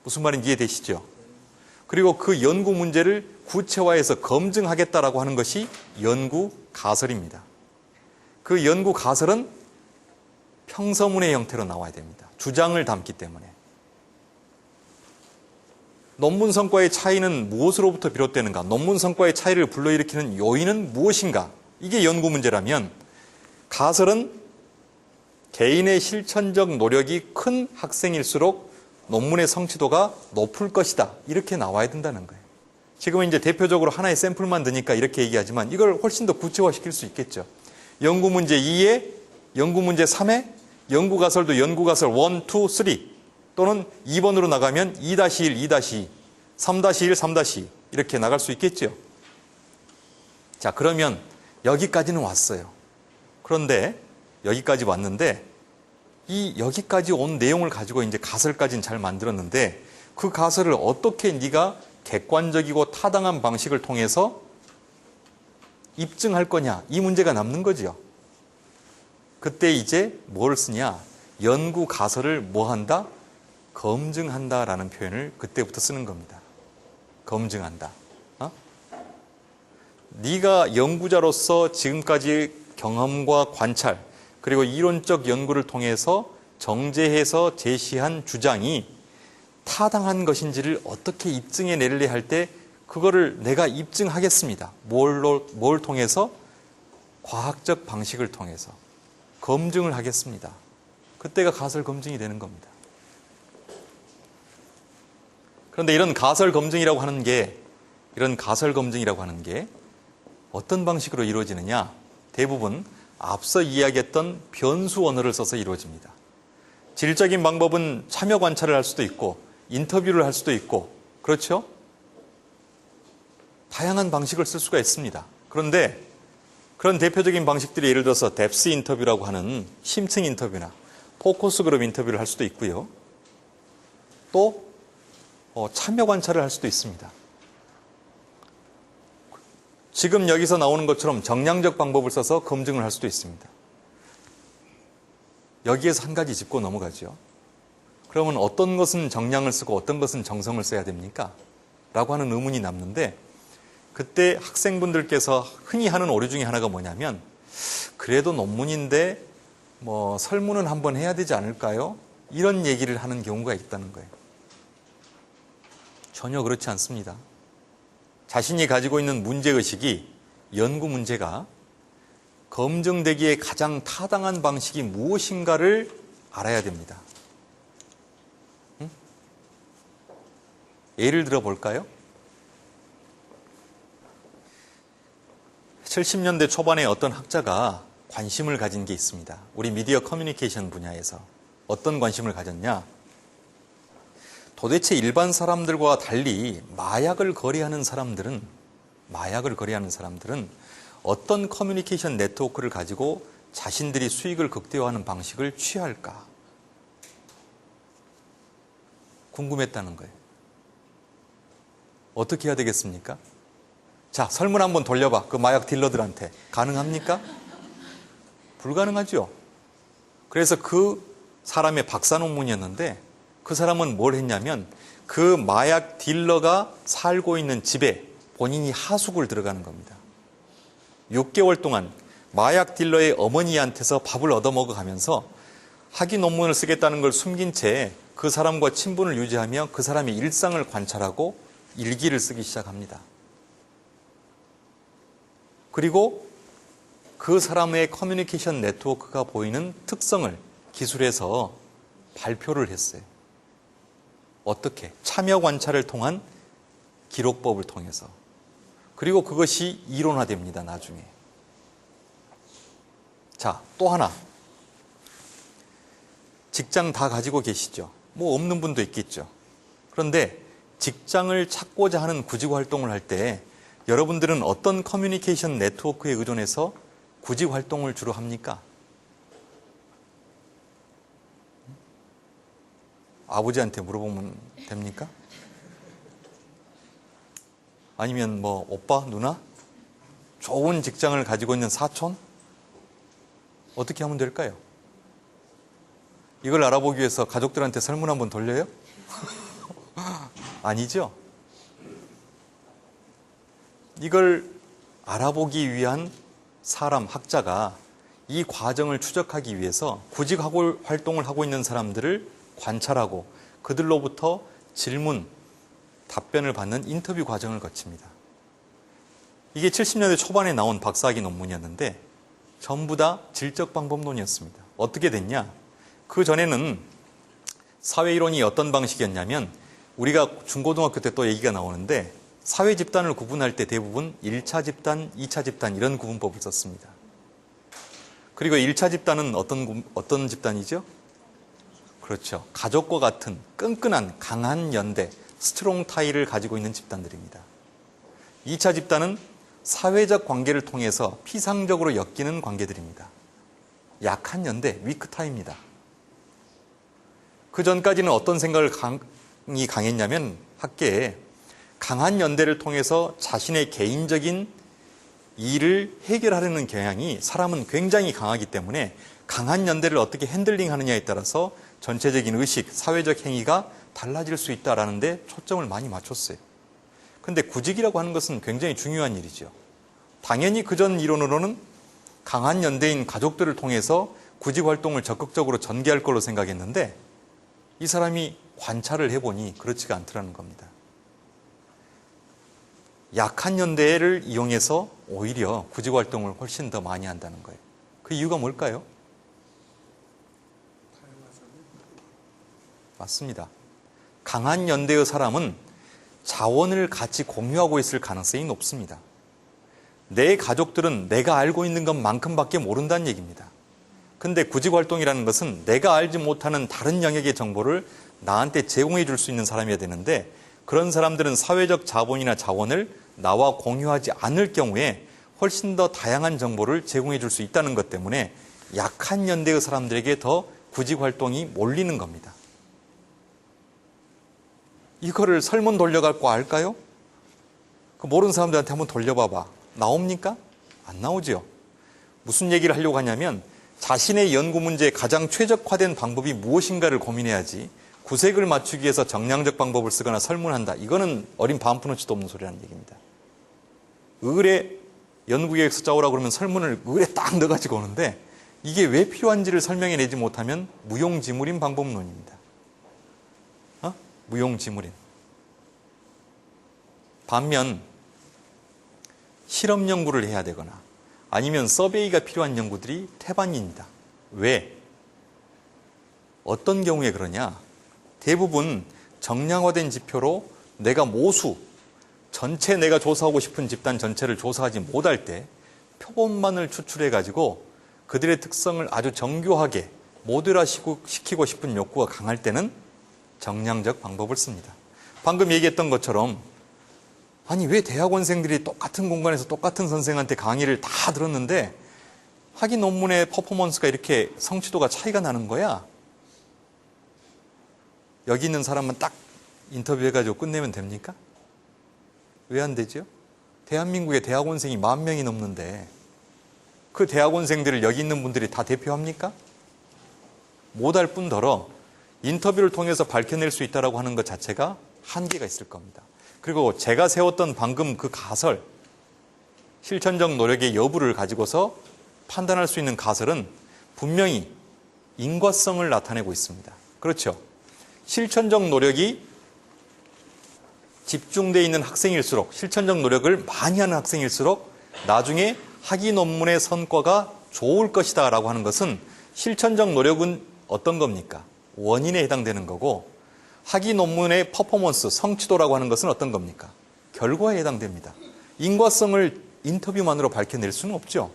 무슨 말인지 이해되시죠? 그리고 그 연구 문제를 구체화해서 검증하겠다라고 하는 것이 연구 가설입니다. 그 연구 가설은 평서문의 형태로 나와야 됩니다. 주장을 담기 때문에. 논문 성과의 차이는 무엇으로부터 비롯되는가? 논문 성과의 차이를 불러일으키는 요인은 무엇인가? 이게 연구 문제라면 가설은 개인의 실천적 노력이 큰 학생일수록 논문의 성취도가 높을 것이다. 이렇게 나와야 된다는 거예요. 지금은 이제 대표적으로 하나의 샘플만 드니까 이렇게 얘기하지만 이걸 훨씬 더 구체화시킬 수 있겠죠. 연구 문제 2에, 연구 문제 3에, 연구 가설도 연구 가설 1, 2, 3 또는 2번으로 나가면 2-1, 2-2, 3-1, 3-2 이렇게 나갈 수 있겠죠. 자, 그러면 여기까지는 왔어요. 그런데 여기까지 왔는데 이 여기까지 온 내용을 가지고 이제 가설까지는 잘 만들었는데 그 가설을 어떻게 네가 객관적이고 타당한 방식을 통해서 입증할 거냐 이 문제가 남는 거죠. 그때 이제 뭘 쓰냐? 연구 가설을 뭐 한다? 검증한다라는 표현을 그때부터 쓰는 겁니다. 검증한다. 네가 연구자로서 지금까지 경험과 관찰 그리고 이론적 연구를 통해서 정제해서 제시한 주장이 타당한 것인지를 어떻게 입증해 내려 할 때 그거를 내가 입증하겠습니다. 뭘 통해서? 과학적 방식을 통해서 검증을 하겠습니다. 그때가 가설 검증이 되는 겁니다. 그런데 이런 가설 검증이라고 하는 게 어떤 방식으로 이루어지느냐? 대부분 앞서 이야기했던 변수 언어를 써서 이루어집니다. 질적인 방법은 참여 관찰을 할 수도 있고 인터뷰를 할 수도 있고 그렇죠? 다양한 방식을 쓸 수가 있습니다. 그런데 그런 대표적인 방식들이 예를 들어서 뎁스 인터뷰라고 하는 심층 인터뷰나 포커스 그룹 인터뷰를 할 수도 있고요. 또 참여 관찰을 할 수도 있습니다. 지금 여기서 나오는 것처럼 정량적 방법을 써서 검증을 할 수도 있습니다. 여기에서 한 가지 짚고 넘어가죠. 그러면 어떤 것은 정량을 쓰고 어떤 것은 정성을 써야 됩니까? 라고 하는 의문이 남는데 그때 학생분들께서 흔히 하는 오류 중에 하나가 뭐냐면 그래도 논문인데 설문은 한번 해야 되지 않을까요? 이런 얘기를 하는 경우가 있다는 거예요. 전혀 그렇지 않습니다. 자신이 가지고 있는 문제의식이 연구 문제가 검증되기에 가장 타당한 방식이 무엇인가를 알아야 됩니다. 예를 들어 볼까요? 70년대 초반에 어떤 학자가 관심을 가진 게 있습니다. 우리 미디어 커뮤니케이션 분야에서 어떤 관심을 가졌냐? 도대체 일반 사람들과 달리 마약을 거래하는 사람들은 어떤 커뮤니케이션 네트워크를 가지고 자신들이 수익을 극대화하는 방식을 취할까? 궁금했다는 거예요. 어떻게 해야 되겠습니까? 자, 설문 한번 돌려봐. 그 마약 딜러들한테. 가능합니까? 불가능하죠. 그래서 그 사람의 박사 논문이었는데 그 사람은 뭘 했냐면 그 마약 딜러가 살고 있는 집에 본인이 하숙을 들어가는 겁니다. 6개월 동안 마약 딜러의 어머니한테서 밥을 얻어먹어가면서 학위 논문을 쓰겠다는 걸 숨긴 채 그 사람과 친분을 유지하며 그 사람의 일상을 관찰하고 일기를 쓰기 시작합니다. 그리고 그 사람의 커뮤니케이션 네트워크가 보이는 특성을 기술해서 발표를 했어요. 어떻게? 참여 관찰을 통한 기록법을 통해서. 그리고 그것이 이론화됩니다, 나중에. 자, 또 하나. 직장 다 가지고 계시죠? 뭐 없는 분도 있겠죠. 그런데 직장을 찾고자 하는 구직 활동을 할 때 여러분들은 어떤 커뮤니케이션 네트워크에 의존해서 구직 활동을 주로 합니까? 아버지한테 물어보면 됩니까? 아니면 뭐 오빠, 누나? 좋은 직장을 가지고 있는 사촌? 어떻게 하면 될까요? 이걸 알아보기 위해서 가족들한테 설문 한번 돌려요? 아니죠? 이걸 알아보기 위한 사람, 학자가 이 과정을 추적하기 위해서 구직 활동을 하고 있는 사람들을 관찰하고 그들로부터 질문, 답변을 받는 인터뷰 과정을 거칩니다. 이게 70년대 초반에 나온 박사학위 논문이었는데 전부 다 질적 방법론이었습니다. 어떻게 됐냐? 그 전에는 사회이론이 어떤 방식이었냐면 우리가 중고등학교 때 또 얘기가 나오는데 사회 집단을 구분할 때 대부분 1차 집단, 2차 집단 이런 구분법을 썼습니다. 그리고 1차 집단은 어떤 집단이죠? 그렇죠. 가족과 같은 끈끈한 강한 연대, 스트롱 타이를 가지고 있는 집단들입니다. 2차 집단은 사회적 관계를 통해서 피상적으로 엮이는 관계들입니다. 약한 연대, 위크 타입니다. 그 전까지는 어떤 생각이 강했냐면 학계에 강한 연대를 통해서 자신의 개인적인 일을 해결하려는 경향이 사람은 굉장히 강하기 때문에 강한 연대를 어떻게 핸들링하느냐에 따라서 전체적인 의식, 사회적 행위가 달라질 수 있다는 데 초점을 많이 맞췄어요. 그런데 구직이라고 하는 것은 굉장히 중요한 일이죠. 당연히 그전 이론으로는 강한 연대인 가족들을 통해서 구직 활동을 적극적으로 전개할 걸로 생각했는데 이 사람이 관찰을 해보니 그렇지가 않더라는 겁니다. 약한 연대를 이용해서 오히려 구직 활동을 훨씬 더 많이 한다는 거예요. 그 이유가 뭘까요? 맞습니다. 강한 연대의 사람은 자원을 같이 공유하고 있을 가능성이 높습니다. 내 가족들은 내가 알고 있는 것만큼밖에 모른다는 얘기입니다. 근데 구직 활동이라는 것은 내가 알지 못하는 다른 영역의 정보를 나한테 제공해 줄 수 있는 사람이어야 되는데 그런 사람들은 사회적 자본이나 자원을 나와 공유하지 않을 경우에 훨씬 더 다양한 정보를 제공해 줄 수 있다는 것 때문에 약한 연대의 사람들에게 더 구직 활동이 몰리는 겁니다. 이거를 설문 돌려갖고 알까요? 그 모르는 사람들한테 한번 돌려봐봐. 나옵니까? 안 나오죠. 무슨 얘기를 하려고 하냐면 자신의 연구 문제에 가장 최적화된 방법이 무엇인가를 고민해야지 구색을 맞추기 위해서 정량적 방법을 쓰거나 설문한다. 이거는 어린 반푼어치도 없는 소리라는 얘기입니다. 을에 연구계획서 짜오라고 그러면 설문을 을에 딱 넣어가지고 오는데 이게 왜 필요한지를 설명해내지 못하면 무용지물인 방법론입니다. 무용지물인. 반면 실험 연구를 해야 되거나 아니면 서베이가 필요한 연구들이 태반입니다. 왜? 어떤 경우에 그러냐? 대부분 정량화된 지표로 내가 모수, 전체 내가 조사하고 싶은 집단 전체를 조사하지 못할 때 표본만을 추출해가지고 그들의 특성을 아주 정교하게 모듈화시키고 싶은 욕구가 강할 때는 정량적 방법을 씁니다. 방금 얘기했던 것처럼 아니 왜 대학원생들이 똑같은 공간에서 똑같은 선생한테 강의를 다 들었는데 학위 논문의 퍼포먼스가 이렇게 성취도가 차이가 나는 거야? 여기 있는 사람만 딱 인터뷰해가지고 끝내면 됩니까? 왜 안 되죠? 대한민국에 대학원생이 10,000명이 넘는데 그 대학원생들을 여기 있는 분들이 다 대표합니까? 못할 뿐더러 인터뷰를 통해서 밝혀낼 수 있다고 하는 것 자체가 한계가 있을 겁니다. 그리고 제가 세웠던 방금 그 가설, 실천적 노력의 여부를 가지고서 판단할 수 있는 가설은 분명히 인과성을 나타내고 있습니다. 그렇죠? 실천적 노력이 집중되어 있는 학생일수록, 실천적 노력을 많이 하는 학생일수록 나중에 학위 논문의 성과가 좋을 것이다 라고 하는 것은 실천적 노력은 어떤 겁니까? 원인에 해당되는 거고, 학위 논문의 퍼포먼스, 성취도라고 하는 것은 어떤 겁니까? 결과에 해당됩니다. 인과성을 인터뷰만으로 밝혀낼 수는 없죠.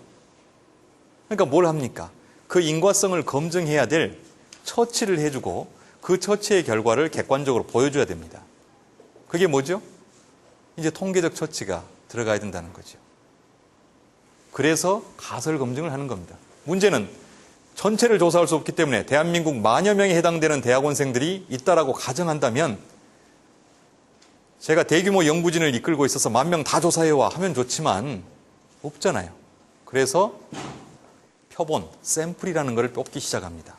그러니까 뭘 합니까? 그 인과성을 검증해야 될 처치를 해주고 그 처치의 결과를 객관적으로 보여줘야 됩니다. 그게 뭐죠? 이제 통계적 처치가 들어가야 된다는 거죠. 그래서 가설 검증을 하는 겁니다. 문제는 전체를 조사할 수 없기 때문에 대한민국 10,000여 명에 해당되는 대학원생들이 있다라고 가정한다면 제가 대규모 연구진을 이끌고 있어서 10,000명 다 조사해와 하면 좋지만 없잖아요. 그래서 표본, 샘플이라는 것을 뽑기 시작합니다.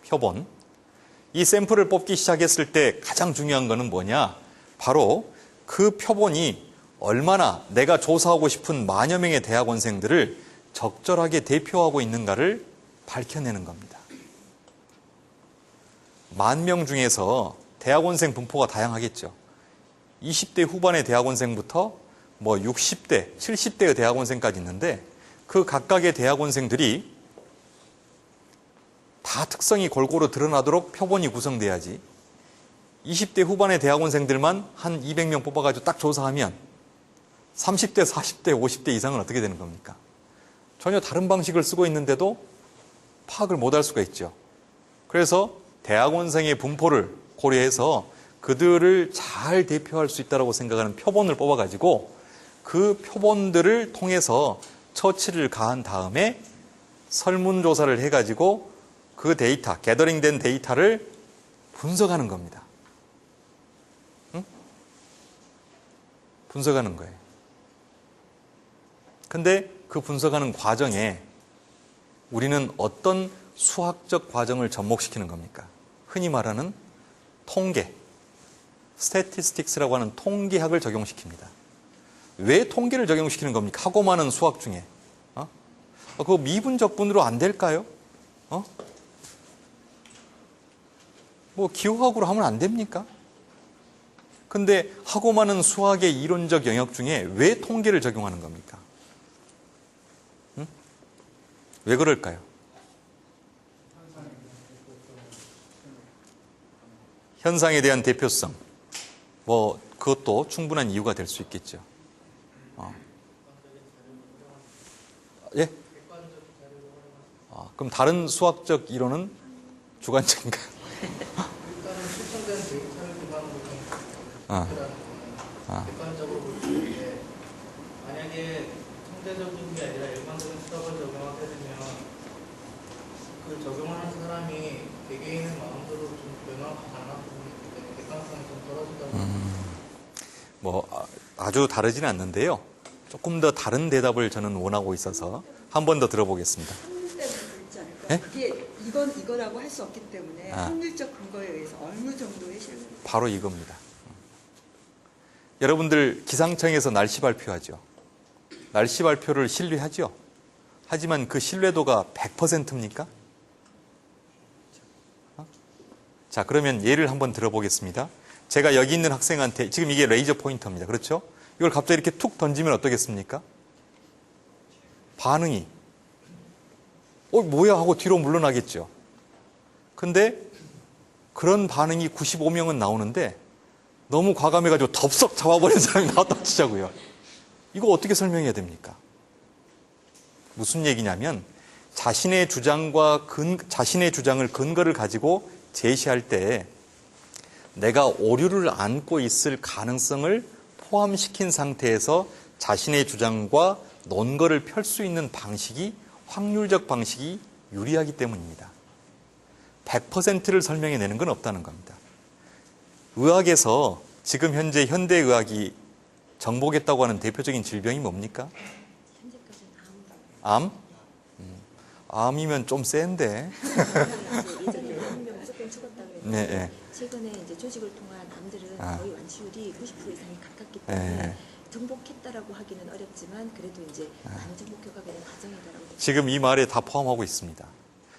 표본. 이 샘플을 뽑기 시작했을 때 가장 중요한 것은 뭐냐? 바로 그 표본이 얼마나 내가 조사하고 싶은 10,000여 명의 대학원생들을 적절하게 대표하고 있는가를 밝혀내는 겁니다. 10,000명 중에서 대학원생 분포가 다양하겠죠. 20대 후반의 대학원생부터 60대, 70대의 대학원생까지 있는데 그 각각의 대학원생들이 다 특성이 골고루 드러나도록 표본이 구성돼야지 20대 후반의 대학원생들만 한 200명 뽑아가지고 딱 조사하면 30대, 40대, 50대 이상은 어떻게 되는 겁니까? 전혀 다른 방식을 쓰고 있는데도 파악을 못할 수가 있죠. 그래서 대학원생의 분포를 고려해서 그들을 잘 대표할 수 있다고 생각하는 표본을 뽑아가지고 그 표본들을 통해서 처치를 가한 다음에 설문조사를 해가지고 그 데이터, 게더링된 데이터를 분석하는 겁니다. 응? 분석하는 거예요. 근데 그 분석하는 과정에 우리는 어떤 수학적 과정을 접목시키는 겁니까? 흔히 말하는 통계, 스태티스틱스라고 하는 통계학을 적용시킵니다. 왜 통계를 적용시키는 겁니까? 하고 많은 수학 중에. 그거 미분적분으로 안 될까요? 기호학으로 하면 안 됩니까? 근데 하고 많은 수학의 이론적 영역 중에 왜 통계를 적용하는 겁니까? 응? 왜 그럴까요? 현상에 대한 대표성. 그것도 충분한 이유가 될 수 있겠죠. 예? 그럼 다른 수학적 이론은 주관적인가요? 일단은 실천된 데이터를 기반으로 객관적으로 볼 수 있는데 만약에 통계적인 게 아니라 일반적인 수학을 적용하게 되면 그 적용하는 사람이 개개인의 마음대로 좀 변화가 가능한 부분이 있기 때문에 객관성이 좀 떨어진다고 아주 다르지는 않는데요. 조금 더 다른 대답을 저는 원하고 있어서 한 번 더 들어보겠습니다. 네? 그게 이거라고 할 수 없기 때문에 확률적 근거에 의해서 어느 정도의 신뢰? 바로 이겁니다. 여러분들 기상청에서 날씨 발표하죠. 날씨 발표를 신뢰하죠. 하지만 그 신뢰도가 100%입니까? 자, 그러면 예를 한번 들어보겠습니다. 제가 여기 있는 학생한테 지금 이게 레이저 포인터입니다. 그렇죠? 이걸 갑자기 이렇게 툭 던지면 어떠겠습니까? 반응이 뭐야 하고 뒤로 물러나겠죠. 근데 그런 반응이 95명은 나오는데 너무 과감해가지고 덥석 잡아버린 사람이 나왔다 치자고요. 이거 어떻게 설명해야 됩니까? 무슨 얘기냐면 자신의 주장을 근거를 가지고 제시할 때 내가 오류를 안고 있을 가능성을 포함시킨 상태에서 자신의 주장과 논거를 펼 수 있는 방식이 확률적 방식이 유리하기 때문입니다. 100%를 설명해내는 건 없다는 겁니다. 의학에서 지금 현재 현대의학이 정복했다고 하는 대표적인 질병이 뭡니까? 현재까지는 암? 암이면 좀 센데. 예전에는 암이면 무조건 죽었다고 했는데 네, 네. 최근에 이제 조직을 통한 암들은 거의 완치율이 90% 이상이 가깝기 네. 때문에 정복했다라고 하기는 어렵지만 그래도 이제 많이 정복해가게 된 과정이다라고. 지금 이 말에 다 포함하고 있습니다.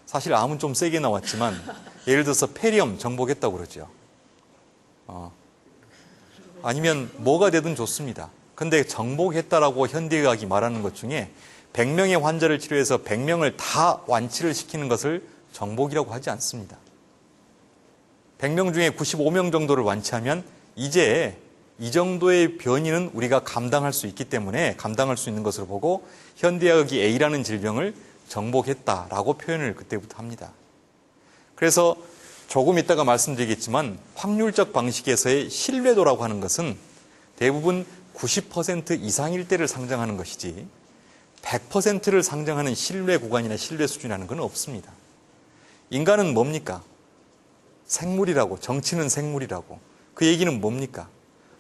사실 암은 좀 세게 나왔지만 예를 들어서 폐렴 정복했다고 그러죠. 아니면 뭐가 되든 좋습니다. 근데 정복했다라고 현대의학이 말하는 것 중에 100명의 환자를 치료해서 100명을 다 완치를 시키는 것을 정복이라고 하지 않습니다. 100명 중에 95명 정도를 완치하면 이제 이 정도의 변이는 우리가 감당할 수 있기 때문에 감당할 수 있는 것으로 보고 현대의학이 A라는 질병을 정복했다라고 표현을 그때부터 합니다. 그래서 조금 이따가 말씀드리겠지만 확률적 방식에서의 신뢰도라고 하는 것은 대부분 90% 이상일 때를 상정하는 것이지 100%를 상정하는 신뢰 구간이나 신뢰 수준이라는 건 없습니다. 인간은 뭡니까? 생물이라고, 정치는 생물이라고. 그 얘기는 뭡니까?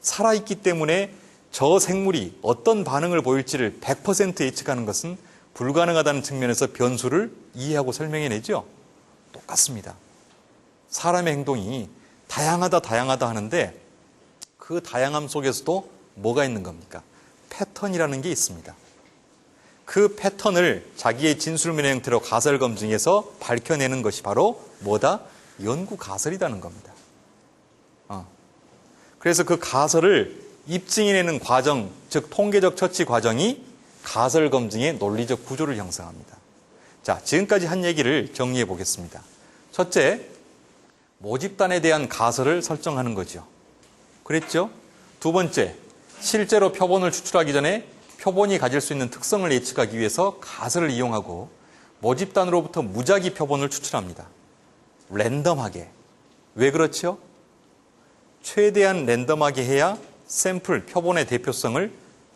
살아있기 때문에 저 생물이 어떤 반응을 보일지를 100% 예측하는 것은 불가능하다는 측면에서 변수를 이해하고 설명해내죠. 똑같습니다. 사람의 행동이 다양하다 하는데 그 다양함 속에서도 뭐가 있는 겁니까? 패턴이라는 게 있습니다. 그 패턴을 자기의 진술면의 형태로 가설 검증해서 밝혀내는 것이 바로 뭐다? 연구 가설이라는 겁니다. 그래서 그 가설을 입증해내는 과정, 즉 통계적 처치 과정이 가설 검증의 논리적 구조를 형성합니다. 자, 지금까지 한 얘기를 정리해 보겠습니다. 첫째, 모집단에 대한 가설을 설정하는 거죠. 그랬죠? 두 번째, 실제로 표본을 추출하기 전에 표본이 가질 수 있는 특성을 예측하기 위해서 가설을 이용하고 모집단으로부터 무작위 표본을 추출합니다. 랜덤하게. 왜 그렇죠? 최대한 랜덤하게 해야 샘플, 표본의 대표성을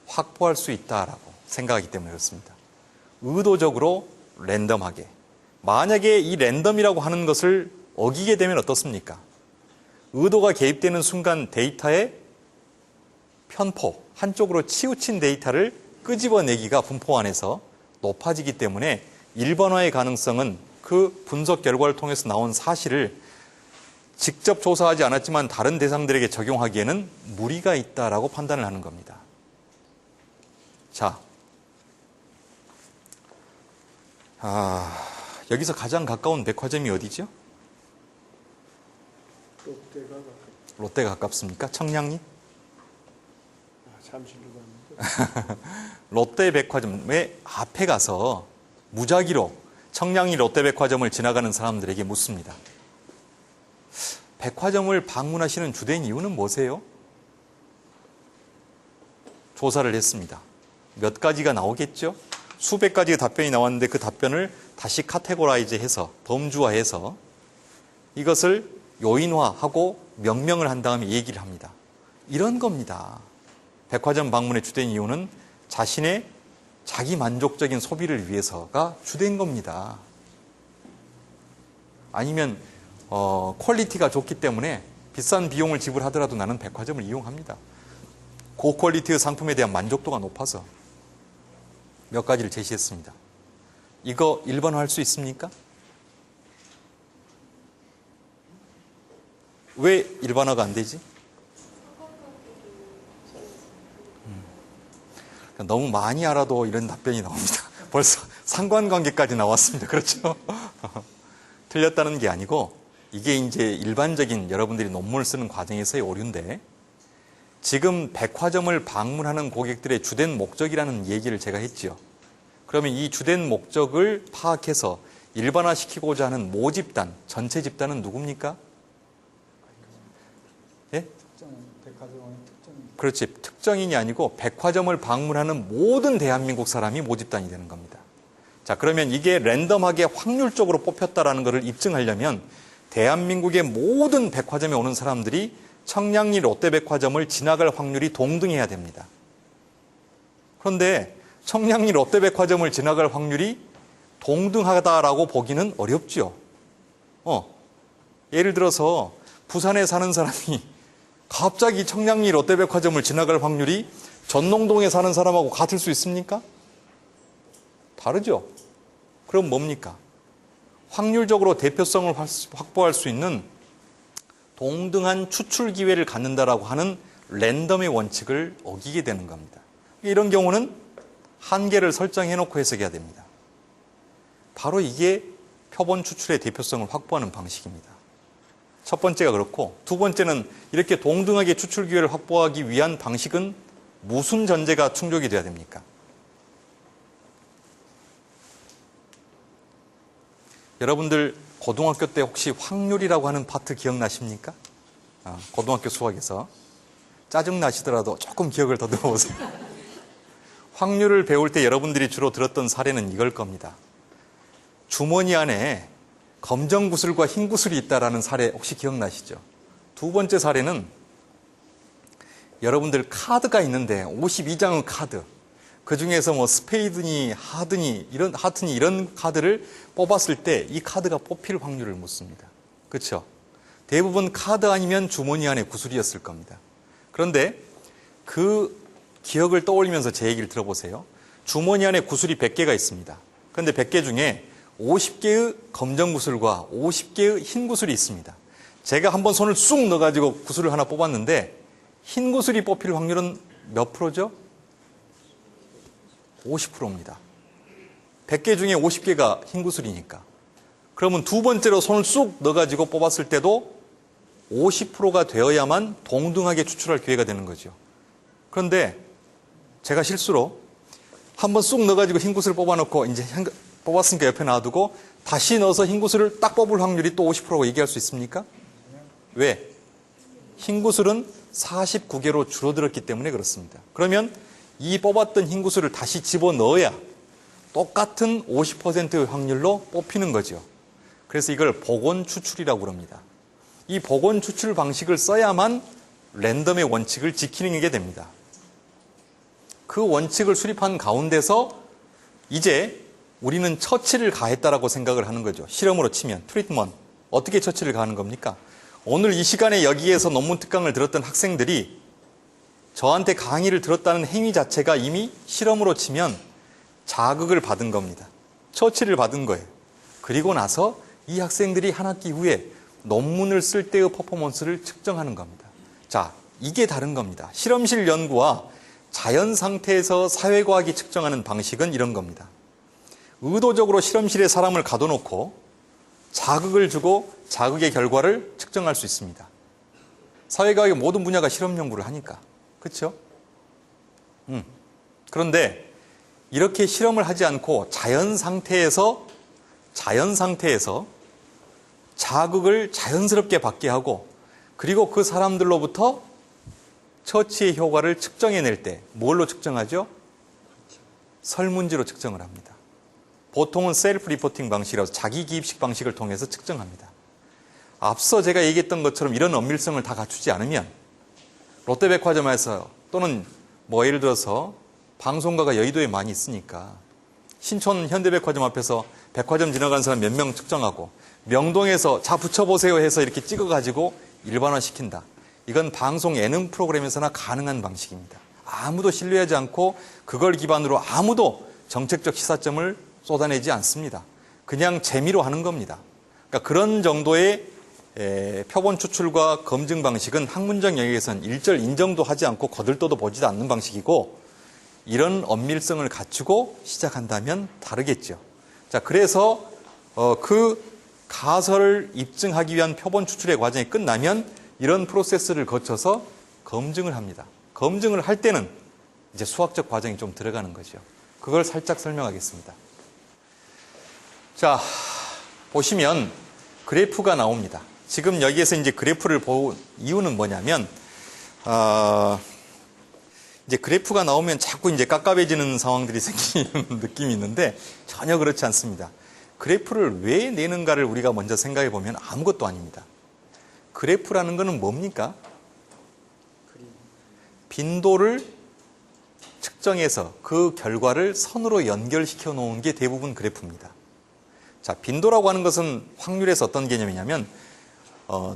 확보할 수 있다라고 생각하기 때문에 그렇습니다. 의도적으로 랜덤하게. 만약에 이 랜덤이라고 하는 것을 어기게 되면 어떻습니까? 의도가 개입되는 순간 데이터의 편포, 한쪽으로 치우친 데이터를 끄집어내기가 분포 안에서 높아지기 때문에 일반화의 가능성은 그 분석 결과를 통해서 나온 사실을 직접 조사하지 않았지만 다른 대상들에게 적용하기에는 무리가 있다라고 판단을 하는 겁니다. 자, 여기서 가장 가까운 백화점이 어디죠? 롯데가 가깝습니까? 청량리? 잠실로 갔는데. 롯데백화점의 앞에 가서 무작위로 청량리 롯데백화점을 지나가는 사람들에게 묻습니다. 백화점을 방문하시는 주된 이유는 뭐세요? 조사를 했습니다. 몇 가지가 나오겠죠? 수백 가지의 답변이 나왔는데 그 답변을 다시 카테고라이즈해서 범주화해서 이것을 요인화하고 명명을 한 다음에 얘기를 합니다. 이런 겁니다. 백화점 방문의 주된 이유는 자신의 자기 만족적인 소비를 위해서가 주된 겁니다. 아니면 퀄리티가 좋기 때문에 비싼 비용을 지불하더라도 나는 백화점을 이용합니다. 고퀄리티의 상품에 대한 만족도가 높아서 몇 가지를 제시했습니다. 이거 일반화할 수 있습니까? 왜 일반화가 안 되지? 너무 많이 알아도 이런 답변이 나옵니다. 벌써 상관관계까지 나왔습니다. 그렇죠? 틀렸다는 게 아니고 이게 이제 일반적인 여러분들이 논문을 쓰는 과정에서의 오류인데 지금 백화점을 방문하는 고객들의 주된 목적이라는 얘기를 제가 했죠. 그러면 이 주된 목적을 파악해서 일반화시키고자 하는 모집단, 전체 집단은 누굽니까? 예? 백화점의 특정. 그렇지. 특정인이 아니고 백화점을 방문하는 모든 대한민국 사람이 모집단이 되는 겁니다. 자, 그러면 이게 랜덤하게 확률적으로 뽑혔다라는 것을 입증하려면 대한민국의 모든 백화점에 오는 사람들이 청량리 롯데백화점을 지나갈 확률이 동등해야 됩니다. 그런데 청량리 롯데백화점을 지나갈 확률이 동등하다라고 보기는 어렵죠. 예를 들어서 부산에 사는 사람이 갑자기 청량리 롯데백화점을 지나갈 확률이 전농동에 사는 사람하고 같을 수 있습니까? 다르죠? 그럼 뭡니까? 확률적으로 대표성을 확보할 수 있는 동등한 추출 기회를 갖는다라고 하는 랜덤의 원칙을 어기게 되는 겁니다. 이런 경우는 한계를 설정해 놓고 해석해야 됩니다. 바로 이게 표본 추출의 대표성을 확보하는 방식입니다. 첫 번째가 그렇고, 두 번째는 이렇게 동등하게 추출 기회를 확보하기 위한 방식은 무슨 전제가 충족이 돼야 됩니까? 여러분들 고등학교 때 혹시 확률이라고 하는 파트 기억나십니까? 고등학교 수학에서 짜증나시더라도 조금 기억을 더듬어보세요. 확률을 배울 때 여러분들이 주로 들었던 사례는 이걸 겁니다. 주머니 안에 검정 구슬과 흰 구슬이 있다라는 사례 혹시 기억나시죠? 두 번째 사례는 여러분들 카드가 있는데 52장의 카드, 그 중에서 뭐 스페이드니 하트니 이런 카드를 뽑았을 때 이 카드가 뽑힐 확률을 묻습니다. 그렇죠? 대부분 카드 아니면 주머니 안에 구슬이었을 겁니다. 그런데 그 기억을 떠올리면서 제 얘기를 들어보세요. 주머니 안에 구슬이 100개가 있습니다. 그런데 100개 중에 50개의 검정 구슬과 50개의 흰 구슬이 있습니다. 제가 한번 손을 쑥 넣어가지고 구슬을 하나 뽑았는데 흰 구슬이 뽑힐 확률은 몇 프로죠? 50%입니다. 100개 중에 50개가 흰 구슬이니까. 그러면 두 번째로 손을 쑥 넣어가지고 뽑았을 때도 50%가 되어야만 동등하게 추출할 기회가 되는 거죠. 그런데 제가 실수로 한번 쑥 넣어가지고 흰 구슬을 뽑아놓고 이제 뽑았으니까 옆에 놔두고 다시 넣어서 흰 구슬을 딱 뽑을 확률이 또 50%라고 얘기할 수 있습니까? 왜? 흰 구슬은 49개로 줄어들었기 때문에 그렇습니다. 그러면 이 뽑았던 흰 구슬을 다시 집어넣어야 똑같은 50%의 확률로 뽑히는 거죠. 그래서 이걸 복원 추출이라고 그럽니다. 이 복원 추출 방식을 써야만 랜덤의 원칙을 지키는 게 됩니다. 그 원칙을 수립한 가운데서 이제 우리는 처치를 가했다라고 생각을 하는 거죠. 실험으로 치면 트리트먼트. 어떻게 처치를 가하는 겁니까? 오늘 이 시간에 여기에서 논문 특강을 들었던 학생들이 저한테 강의를 들었다는 행위 자체가 이미 실험으로 치면 자극을 받은 겁니다. 처치를 받은 거예요. 그리고 나서 이 학생들이 한 학기 후에 논문을 쓸 때의 퍼포먼스를 측정하는 겁니다. 자, 이게 다른 겁니다. 실험실 연구와 자연 상태에서 사회과학이 측정하는 방식은 이런 겁니다. 의도적으로 실험실에 사람을 가둬놓고 자극을 주고 자극의 결과를 측정할 수 있습니다. 사회과학의 모든 분야가 실험 연구를 하니까. 그렇죠? 그런데 이렇게 실험을 하지 않고 자연 상태에서 자극을 자연스럽게 받게 하고 그리고 그 사람들로부터 처치의 효과를 측정해낼 때 뭘로 측정하죠? 설문지로 측정을 합니다. 보통은 셀프 리포팅 방식이라서 자기 기입식 방식을 통해서 측정합니다. 앞서 제가 얘기했던 것처럼 이런 엄밀성을 다 갖추지 않으면 롯데백화점에서 또는 뭐 예를 들어서 방송가가 여의도에 많이 있으니까 신촌 현대백화점 앞에서 백화점 지나가는 사람 몇 명 측정하고 명동에서 자 붙여보세요 해서 이렇게 찍어가지고 일반화시킨다. 이건 방송 예능 프로그램에서나 가능한 방식입니다. 아무도 신뢰하지 않고 그걸 기반으로 아무도 정책적 시사점을 쏟아내지 않습니다. 그냥 재미로 하는 겁니다. 그러니까 그런 정도의 표본 추출과 검증 방식은 학문적 영역에서는 일절 인정도 하지 않고 거들떠도 보지도 않는 방식이고 이런 엄밀성을 갖추고 시작한다면 다르겠죠. 자, 그래서 그 가설을 입증하기 위한 표본 추출의 과정이 끝나면 이런 프로세스를 거쳐서 검증을 합니다. 검증을 할 때는 이제 수학적 과정이 좀 들어가는 거죠. 그걸 살짝 설명하겠습니다. 자, 보시면 그래프가 나옵니다. 지금 여기에서 이제 그래프를 본 이유는 뭐냐면, 이제 그래프가 나오면 자꾸 이제 깝깝해지는 상황들이 생기는 느낌이 있는데 전혀 그렇지 않습니다. 그래프를 왜 내는가를 우리가 먼저 생각해 보면 아무것도 아닙니다. 그래프라는 것은 뭡니까? 빈도를 측정해서 그 결과를 선으로 연결시켜 놓은 게 대부분 그래프입니다. 자, 빈도라고 하는 것은 확률에서 어떤 개념이냐면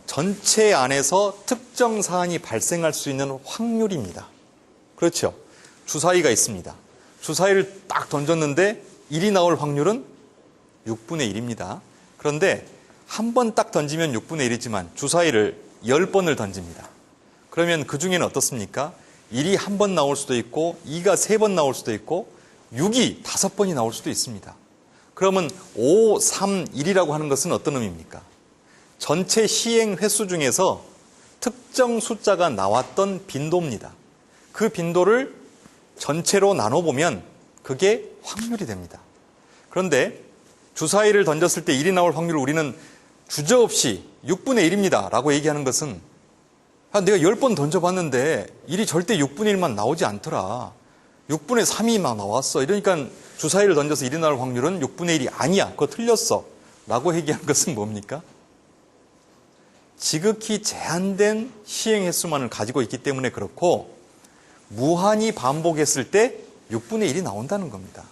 전체 안에서 특정 사안이 발생할 수 있는 확률입니다. 그렇죠? 주사위가 있습니다. 주사위를 딱 던졌는데 1이 나올 확률은 6분의 1입니다. 그런데 한 번 딱 던지면 6분의 1이지만 주사위를 10번을 던집니다. 그러면 그 중에는 어떻습니까? 1이 한 번 나올 수도 있고 2가 3번 나올 수도 있고 6이 5번이 나올 수도 있습니다. 그러면 5, 3, 1이라고 하는 것은 어떤 의미입니까? 전체 시행 횟수 중에서 특정 숫자가 나왔던 빈도입니다. 그 빈도를 전체로 나눠보면 그게 확률이 됩니다. 그런데 주사위를 던졌을 때 1이 나올 확률을 우리는 주저없이 6분의 1입니다 라고 얘기하는 것은 내가 10번 던져봤는데 1이 절대 6분의 1만 나오지 않더라. 6분의 3이 나왔어. 이러니까 주사위를 던져서 1이 나올 확률은 6분의 1이 아니야. 그거 틀렸어. 라고 얘기하는 것은 뭡니까? 지극히 제한된 시행 횟수만을 가지고 있기 때문에 그렇고 무한히 반복했을 때 6분의 1이 나온다는 겁니다.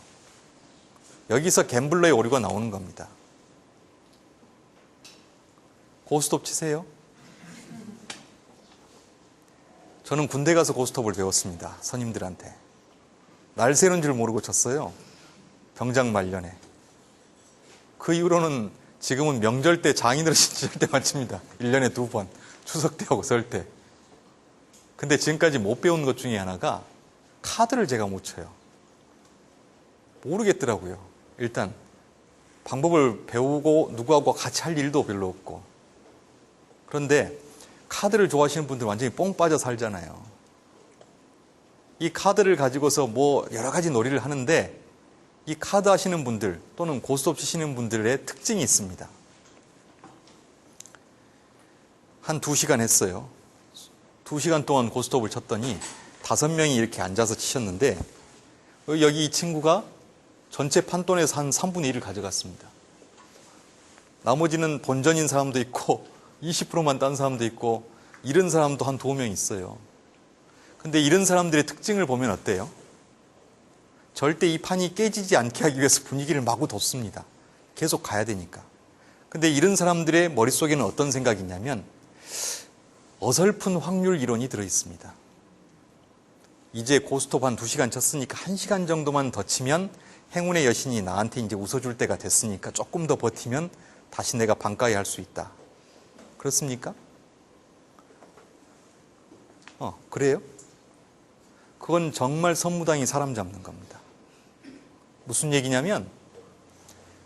여기서 갬블러의 오류가 나오는 겁니다. 고스톱 치세요? 저는 군대 가서 고스톱을 배웠습니다. 선임들한테. 날 세는 줄 모르고 쳤어요. 병장 말년에. 그 이후로는 지금은 명절 때 장인으로 신청할 때만 칩니다. 1년에 2번. 추석 때하고 설 때. 근데 지금까지 못 배운 것 중에 하나가 카드를 제가 못 쳐요. 모르겠더라고요. 일단 방법을 배우고 누구하고 같이 할 일도 별로 없고. 그런데 카드를 좋아하시는 분들 완전히 뽕 빠져 살잖아요. 이 카드를 가지고서 뭐 여러 가지 놀이를 하는데 이 카드 하시는 분들 또는 고스톱 치시는 분들의 특징이 있습니다. 한 2시간 했어요. 2시간 동안 고스톱을 쳤더니 5명이 이렇게 앉아서 치셨는데 여기 이 친구가 전체 판돈에서 한 3분의 1을 가져갔습니다. 나머지는 본전인 사람도 있고 20%만 딴 사람도 있고 이런 사람도 한 2명 있어요. 근데 이런 사람들의 특징을 보면 어때요? 절대 이 판이 깨지지 않게 하기 위해서 분위기를 마구 뒀습니다. 계속 가야 되니까. 근데 이런 사람들의 머릿속에는 어떤 생각이 있냐면 어설픈 확률 이론이 들어있습니다. 이제 고스톱 한 2시간 쳤으니까 1시간 정도만 더 치면 행운의 여신이 나한테 이제 웃어줄 때가 됐으니까 조금 더 버티면 다시 내가 반가이 할 수 있다. 그렇습니까? 그래요? 그건 정말 선무당이 사람 잡는 겁니다. 무슨 얘기냐면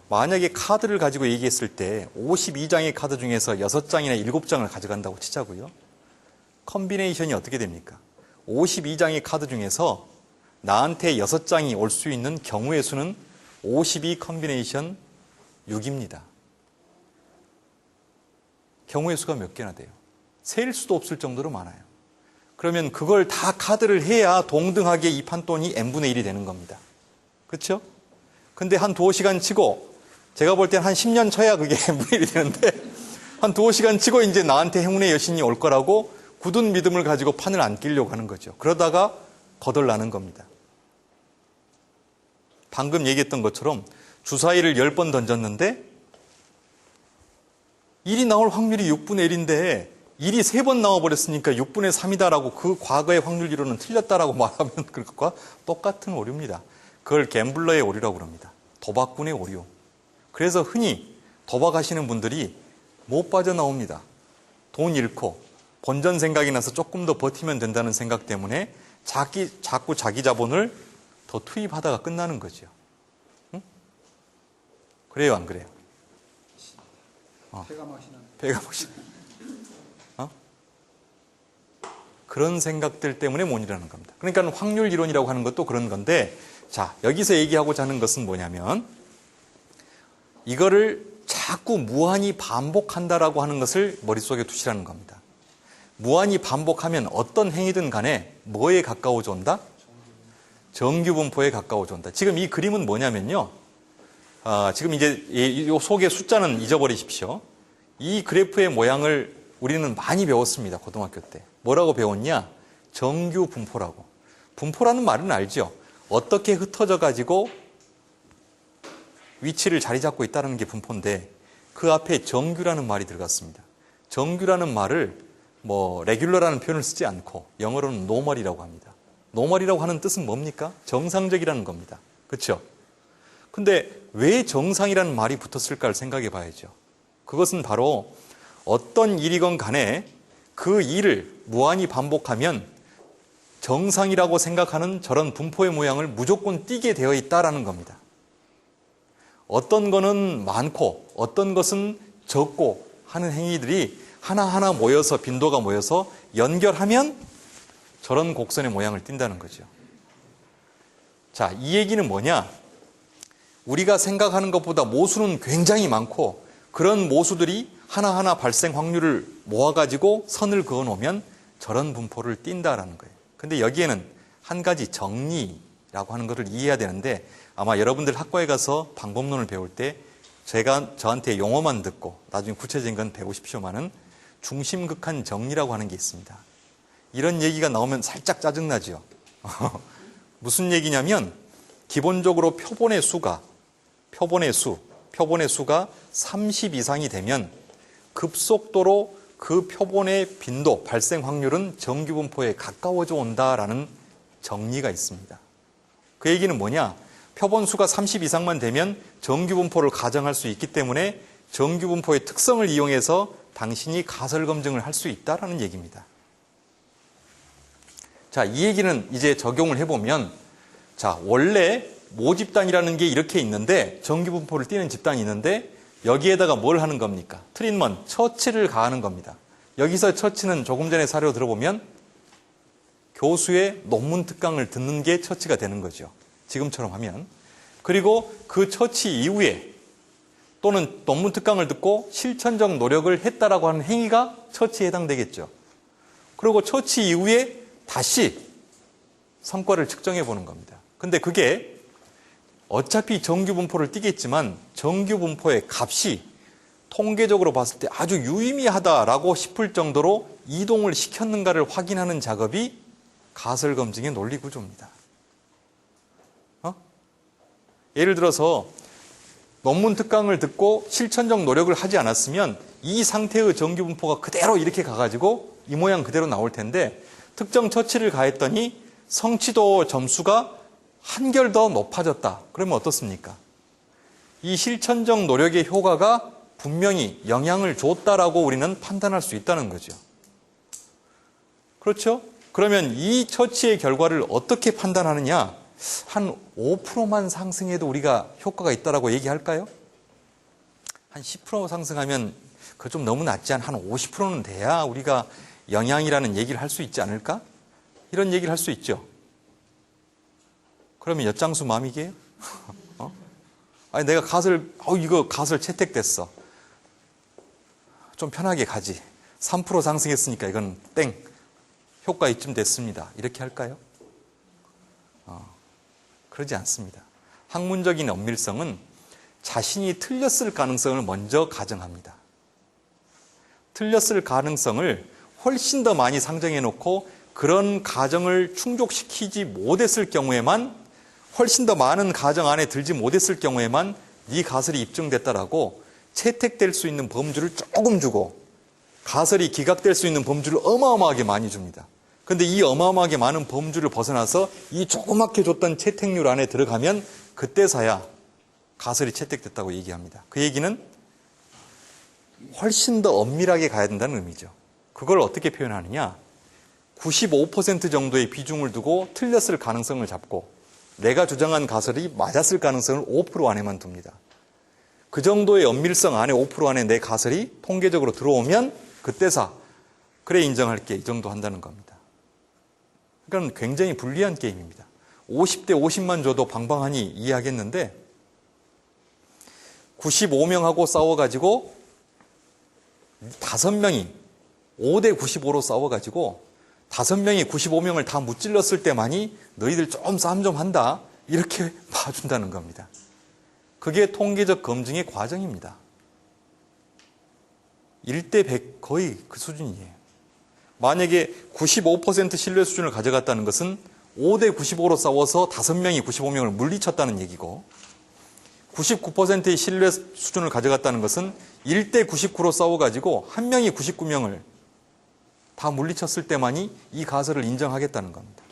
만약에 카드를 가지고 얘기했을 때 52장의 카드 중에서 6장이나 7장을 가져간다고 치자고요. 컨비네이션이 어떻게 됩니까? 52장의 카드 중에서 나한테 6장이 올 수 있는 경우의 수는 52 컨비네이션 6입니다. 경우의 수가 몇 개나 돼요? 셀 수도 없을 정도로 많아요. 그러면 그걸 다 카드를 해야 동등하게 이 판돈이 n분의 1이 되는 겁니다. 그렇죠? 근데 한 2시간 치고 제가 볼 땐 한 10년 쳐야 그게 n분의 1이 되는데 한 2시간 치고 이제 나한테 행운의 여신이 올 거라고 굳은 믿음을 가지고 판을 안 끼려고 하는 거죠. 그러다가 거덜나는 겁니다. 방금 얘기했던 것처럼 주사위를 10번 던졌는데 1이 나올 확률이 6분의 1인데 1이 3번 나와버렸으니까 6분의 3이다라고 그 과거의 확률 이론은 틀렸다라고 말하면 그것과 똑같은 오류입니다. 그걸 갬블러의 오류라고 그럽니다. 도박꾼의 오류. 그래서 흔히 도박하시는 분들이 못 빠져나옵니다. 돈 잃고 본전 생각이 나서 조금 더 버티면 된다는 생각 때문에 자꾸 자기 자본을 더 투입하다가 끝나는 거죠. 응? 그래요, 안 그래요? 배가 맛이 나네. 배가 맛이 그런 생각들 때문에 못 일어나는 겁니다. 그러니까 확률 이론이라고 하는 것도 그런 건데, 자, 여기서 얘기하고자 하는 것은 뭐냐면 이거를 자꾸 무한히 반복한다라고 하는 것을 머릿속에 두시라는 겁니다. 무한히 반복하면 어떤 행위든 간에 뭐에 가까워져 온다? 정규분포에 가까워져 온다. 지금 이 그림은 뭐냐면요. 지금 이제 이 속의 숫자는 잊어버리십시오. 이 그래프의 모양을 우리는 많이 배웠습니다. 고등학교 때. 뭐라고 배웠냐? 정규분포라고. 분포라는 말은 알죠? 어떻게 흩어져 가지고 위치를 자리 잡고 있다는 게 분포인데 그 앞에 정규라는 말이 들어갔습니다. 정규라는 말을 레귤러라는 표현을 쓰지 않고 영어로는 노멀이라고 합니다. 노멀이라고 하는 뜻은 뭡니까? 정상적이라는 겁니다. 그렇죠? 근데 왜 정상이라는 말이 붙었을까를 생각해 봐야죠. 그것은 바로 어떤 일이건 간에 그 일을 무한히 반복하면 정상이라고 생각하는 저런 분포의 모양을 무조건 띠게 되어 있다라는 겁니다. 어떤 거는 많고 어떤 것은 적고 하는 행위들이 하나하나 모여서 빈도가 모여서 연결하면 저런 곡선의 모양을 띈다는 거죠. 자, 이 얘기는 뭐냐? 우리가 생각하는 것보다 모수는 굉장히 많고 그런 모수들이 하나하나 발생 확률을 모아가지고 선을 그어놓으면 저런 분포를 띈다라는 거예요. 근데 여기에는 한 가지 정리라고 하는 것을 이해해야 되는데 아마 여러분들 학과에 가서 방법론을 배울 때 제가 저한테 용어만 듣고 나중에 구체적인 건 배우십시오만은 중심극한 정리라고 하는 게 있습니다. 이런 얘기가 나오면 살짝 짜증나죠. 무슨 얘기냐면 기본적으로 표본의 수가 30 이상이 되면 급속도로 그 표본의 빈도, 발생 확률은 정규분포에 가까워져 온다라는 정리가 있습니다. 그 얘기는 뭐냐? 표본수가 30 이상만 되면 정규분포를 가정할 수 있기 때문에 정규분포의 특성을 이용해서 당신이 가설검증을 할 수 있다라는 얘기입니다. 자, 이 얘기는 이제 적용을 해보면 자, 원래 모집단이라는 게 이렇게 있는데 정규분포를 띄는 집단이 있는데 여기에다가 뭘 하는 겁니까? 트리트먼트, 처치를 가하는 겁니다. 여기서 처치는 조금 전에 사료 들어보면 교수의 논문 특강을 듣는 게 처치가 되는 거죠. 지금처럼 하면. 그리고 그 처치 이후에 또는 논문 특강을 듣고 실천적 노력을 했다라고 하는 행위가 처치에 해당되겠죠. 그리고 처치 이후에 다시 성과를 측정해 보는 겁니다. 근데 그게 어차피 정규분포를 띄겠지만 정규분포의 값이 통계적으로 봤을 때 아주 유의미하다라고 싶을 정도로 이동을 시켰는가를 확인하는 작업이 가설검증의 논리구조입니다. 예를 들어서 논문 특강을 듣고 실천적 노력을 하지 않았으면 이 상태의 정규분포가 그대로 이렇게 가가지고 이 모양 그대로 나올 텐데 특정 처치를 가했더니 성취도 점수가 한결 더 높아졌다. 그러면 어떻습니까? 이 실천적 노력의 효과가 분명히 영향을 줬다라고 우리는 판단할 수 있다는 거죠. 그렇죠? 그러면 이 처치의 결과를 어떻게 판단하느냐? 한 5%만 상승해도 우리가 효과가 있다라고 얘기할까요? 한 10% 상승하면 그거 좀 너무 낮지 않아? 한 50%는 돼야 우리가 영향이라는 얘기를 할 수 있지 않을까? 이런 얘기를 할 수 있죠. 그러면 엿장수 마음이게요? 아니, 내가 이거 가설 채택됐어. 좀 편하게 가지. 3% 상승했으니까 이건 땡. 효과 이쯤 됐습니다. 이렇게 할까요? 그러지 않습니다. 학문적인 엄밀성은 자신이 틀렸을 가능성을 먼저 가정합니다. 틀렸을 가능성을 훨씬 더 많이 상정해 놓고 그런 가정을 충족시키지 못했을 경우에만 훨씬 더 많은 가정 안에 들지 못했을 경우에만 네 가설이 입증됐다라고 채택될 수 있는 범주를 조금 주고 가설이 기각될 수 있는 범주를 어마어마하게 많이 줍니다. 근데 이 어마어마하게 많은 범주를 벗어나서 이 조그맣게 줬던 채택률 안에 들어가면 그때서야 가설이 채택됐다고 얘기합니다. 그 얘기는 훨씬 더 엄밀하게 가야 된다는 의미죠. 그걸 어떻게 표현하느냐? 95% 정도의 비중을 두고 틀렸을 가능성을 잡고 내가 주장한 가설이 맞았을 가능성을 5% 안에만 둡니다. 그 정도의 엄밀성 안에 5% 안에 내 가설이 통계적으로 들어오면 그때서 그래 인정할게 이 정도 한다는 겁니다. 그러니까 굉장히 불리한 게임입니다. 50대 50만 줘도 방방하니 이해하겠는데 95명하고 싸워가지고 5명이 5대 95로 싸워가지고 5명이 95명을 다 무찔렀을 때만이 너희들 좀 싸움 좀 한다 이렇게 봐준다는 겁니다. 그게 통계적 검증의 과정입니다. 1대 100 거의 그 수준이에요. 만약에 95% 신뢰 수준을 가져갔다는 것은 5대 95로 싸워서 5명이 95명을 물리쳤다는 얘기고 99%의 신뢰 수준을 가져갔다는 것은 1대 99로 싸워가지고 한 명이 99명을 다 물리쳤을 때만이 이 가설을 인정하겠다는 겁니다.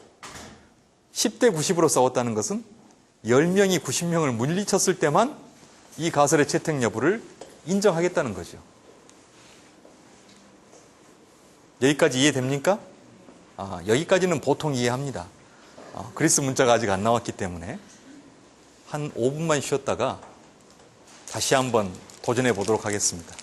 10대 90으로 싸웠다는 것은 10명이 90명을 물리쳤을 때만 이 가설의 채택 여부를 인정하겠다는 거죠. 여기까지 이해됩니까? 여기까지는 보통 이해합니다. 그리스 문자가 아직 안 나왔기 때문에 한 5분만 쉬었다가 다시 한번 도전해 보도록 하겠습니다.